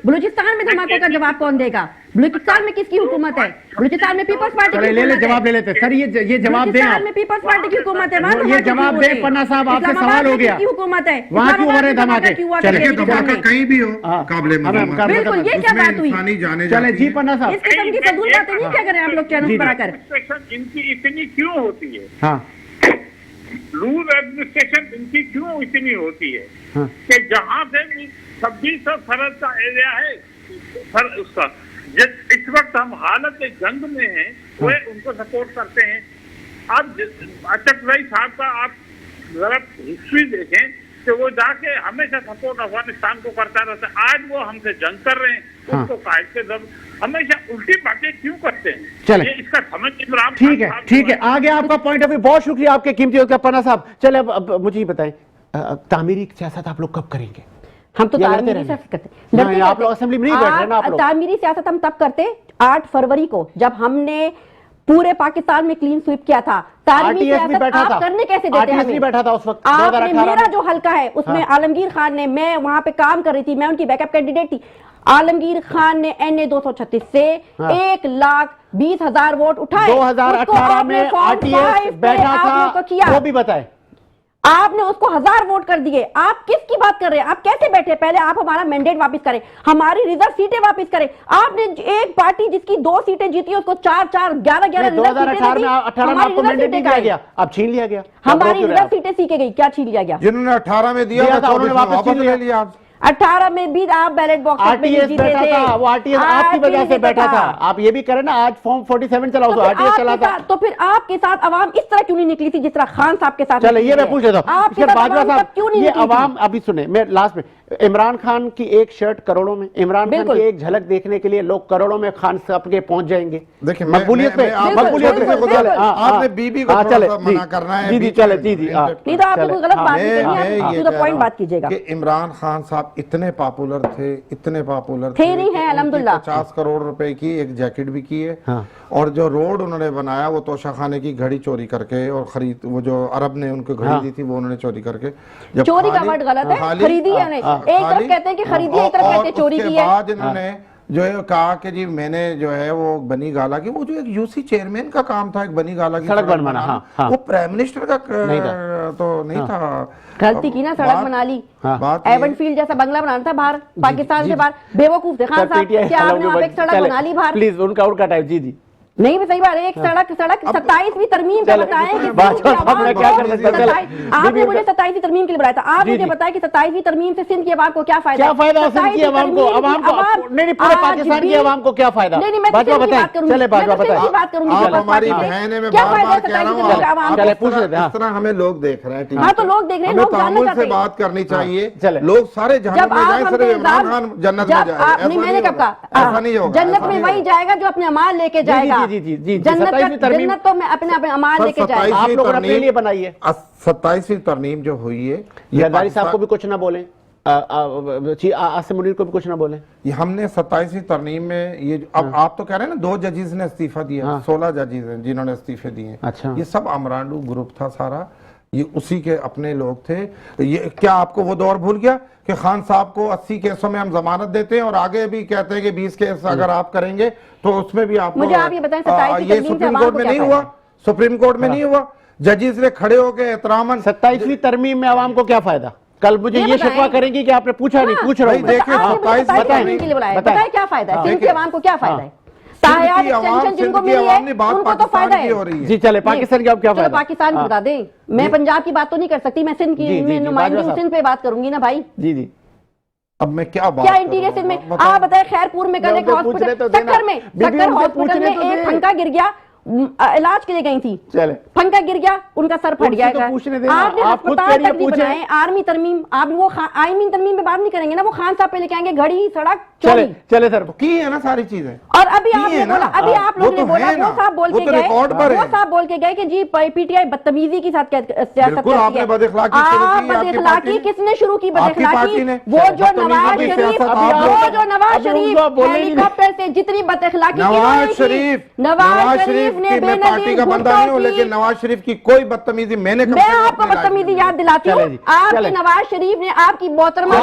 बलूचिस्तान में धमाकों का जवाब कौन देगा? बलूचिस्तान में किसकी हुकूमत है? बलूचिस्तान में पीपल्स पार्टी की ले जवाब ले लेते सर, ये जवाब दें आप। में पीपल्स पार्टी की हुकूमत है, ये जवाब दें पन्ना साहब, आपसे सवाल हो गया, हुकूमत है वहाँ क्यों हो रहे धमाके? धमाका कहीं भी हो काबिले बिल्कुल, ये क्या बात हुई? चले जी पन्ना साहब, इस किस्म की फजूल बातें नहीं क्या करें आप लोग चैनल पर आकर? इनकी इतनी क्यों होती है? हाँ, रूल एडमिनिस्ट्रेशन इनकी क्यों इतनी होती है कि जहाँ से 2600 फरज का एरिया है, उसका इस वक्त हम हालत जंग में हैं, वो उनको सपोर्ट करते हैं। अब अशरफ भाई साहब का आप जरा हिस्ट्री देखें कि वो जाके हमेशा सपोर्ट अफगानिस्तान को करता रहता है। आज वो हमसे जंग कर रहे हैं, उनको कायद के जब हमेशा उल्टी बातें क्यों करते हैं? चले इसका समझ इमरान ठीक है, ठीक है, आ गया आपका पॉइंट ऑफ व्यू। बहुत शुक्रिया आपके कीमती वक्त का पन्ना साहब। चले अब मुझे ये बताएं, तामीरी सियासत आप लोग कब करेंगे? हम तो तामीरी सियासत करते हैं, आप लोग असेंबली में नहीं बैठ रहे ना आप लोग। तामीरी सियासत हम तब करते 8 फरवरी को, जब हमने पूरे पाकिस्तान में क्लीन स्वीप किया था। तामीरी सियासत आप करने कैसे देते हैं हमें? बैठा था उस वक्त, आपने, मेरा जो हल्का है उसमें आलमगीर खान ने, मैं वहां पे काम कर रही थी, मैं उनकी बैकअप कैंडिडेट थी। आलमगीर खान ने NA 236 से 1,20,000 वोट उठाए। 2018 में RTS बैठा था, वो भी बताए। आपने उसको 1000 वोट कर दिए। आप किसकी बात कर रहे हैं? आप कैसे बैठे? पहले आप हमारा मैंडेट वापस करें, हमारी रिजर्व सीटें वापस करें। आपने एक पार्टी जिसकी 2 सीटें जीती उसको 4-4, 11-11 2018 में 18 में आपको मैंडेट नहीं दिया गया, अब छीन लिया गया। हमारी रिजर्व सीटें सीखे गई, क्या छीन लिया गया? जिन्होंने 18 में दिया था उन्होंने वापस छीन लिया। 18 में भी आप बैलेट बॉक्स में आरटीएस बैठा था, वो आरटीएस आपकी वजह से बैठा था। आप ये भी करें ना, आज फॉर्म 47 चला, तो आरटीएस चला था। तो फिर आपके साथ अवाम इस तरह क्यों नहीं निकली थी जिस तरह खान साहब के साथ? चलो ये मैं पूछ लेता हूँ, बाजवा साहब, ये अवाम अभी सुने, मैं लास्ट में, इमरान खान की एक शर्ट करोड़ों में, इमरान खान की एक झलक देखने के लिए लोग करोड़ों में खान साहब के पहुंच जाएंगे। देखिए मकबूलियत पे, आपने बीबी को मना करना है। जी जी चले, जी जी, नहीं तो आप कोई गलत बात नहीं करनी, आप पॉइंट बात कीजिएगा। इमरान खान साहब इतने पॉपुलर थे, इतने पॉपुलर थे नहीं है, अल्हम्दुलिल्लाह। 50 करोड़ रुपए की एक जैकेट भी की है, और जो रोड उन्होंने बनाया वो तोशा खाने की घड़ी चोरी करके और खरीद, वो जो अरब ने उनको घड़ी दी थी वो उन्होंने चोरी करके। चोरी का वर्ड गलत है, खरीदी है। एक तरफ कहते हैं कि खरीदी, एक तरफ कहते हैं चोरी की है। बाद इन्होंने जो है कहा कि जी मैंने जो है वो बनी गाला की, वो जो एक यूसी चेयरमैन का काम था, एक बनी गाला की सड़क बनवाना, वो प्राइम मिनिस्टर का तो नहीं था। गलती की ना, सड़क बना ली, एवन फील्ड जैसा बंगला बनाना था बाहर, पाकिस्तान से बाहर। बेवकूफ थे खान साहब, क्या आपने वहाँ पे एक सड़क बना ली बाहर? प्लीज उनका टाइम। जी जी नहीं, सही बात है, एक सड़क 27वीं तरमीम पे बताएं कि आपने मुझे 27वीं तरमीम के लिए बुलाया था। आप मुझे बताएं कि 27वीं तरमीम से सिंध की आवाम को क्या फायदा? क्या फायदा सिंध की आवाम को? नहीं, पूरे पाकिस्तान की आवाम को क्या फायदा? नहीं, मैं बात करूंगी, चले बात करूंगी। हमारी बहन है, मैं क्या फायदा है? चले पूछ लेते हैं, इस तरह हमें लोग देख रहे हैं। हाँ तो लोग देख रहे हैं, लोग जानना चाहते हैं। बात करनी चाहिए, लोग सारे जन्नत में जाए, सिर्फ इमरान खान जन्नत में जाए। मैंने कब कहा? ऐसा नहीं होगा, जन्नत में वही जाएगा जो अपने अमाल लेके जाएगा। जन्नत तो मैं अपने अमाल लेके जाएगा। आप लोग अपने लिए बनाइए। 27वीं तरमीम जो हुई है, जरदारी साहब को भी कुछ ना बोले, आसिम मुनीर को भी कुछ ना बोले। ये हमने 27वीं तरमीम में ये अब आप तो कह रहे हैं ना 2 जजेस ने इस्तीफा दिया, 16 जजेस हैं जिन्होंने इस्तीफे दिए। अच्छा। ये सब अमरांडू ग्रुप था सारा, ये उसी के अपने लोग थे। ये क्या आपको वो दौर भूल गया कि खान साहब को 80 केसों में हम जमानत देते हैं और आगे भी कहते हैं कि 20 केस अगर आप करेंगे तो उसमें भी आपको, मुझे आप ये बताएं 27वीं ये तरमीम से सुप्रीम आवाम कोर्ट को में क्या नहीं फायदा हुआ, सुप्रीम कोर्ट में नहीं हुआ, जजेस ने खड़े होकर एहतरामन। 27वीं तरमीम में आवाम को क्या फायदा? कल मुझे ये शिकवा करेंगी कि आपने पूछा नहीं, पूछ रहा हूं मैं। देखिए, 27वीं के लिए बुलाया, बताएं क्या फायदा है, सिंध की आवाम को क्या फायदा है? तायात एक्सटेंशन जिनको मिली है उनको तो फायदा है। जी चले, पाकिस्तान की अब क्या फायदा? पाकिस्तान की बता दें, मैं पंजाब की बात तो नहीं कर सकती, मैं सिंध की नुमाइंदगी हूं, सिंध पे बात करूंगी ना भाई। जी जी, अब मैं क्या बात क्या इंटीरियर सिंध में आप बताएं, खैरपुर में कल एक हॉस्पिटल, सक्कर हॉस्पिटल में एक फंका गिर गया, इलाज के लिए गई थी, चले फंका गिर गया, उनका सर फट गया। आपने अस्पताल तक नहीं बनाए, आर्मी तरमीम, आप वो आर्मी तरमीम पे बात नहीं करेंगे ना, वो खान साहब पे लेके आएंगे घड़ी, सड़क, चोरी। चले सर, की है ना सारी चीजें। और अभी आपने बोला, अभी आप लोगों ने बोला, वो साहब बोल के गए, वो साहब बोल के गए कि जी पीटीआई बदतमीजी के साथ सियासत करती है। आपने बदअखलाकी शुरू की, बदअखलाकी किसने शुरू की? आपकी पार्टी ने। वो जो नवाज शरीफ, वो जो नवाज शरीफ हेलीकॉप्टर से जितनी बदअखलाकी नवाज शरीफ ने पार्टी का बंदा नहीं हूं, लेकिन नवाज शरीफ की कोई बदतमीजी मैंने मैं आपको बदतमीजी याद दिलाती हूँ। आपकी नवाज शरीफ ने आपकी मोहतरमा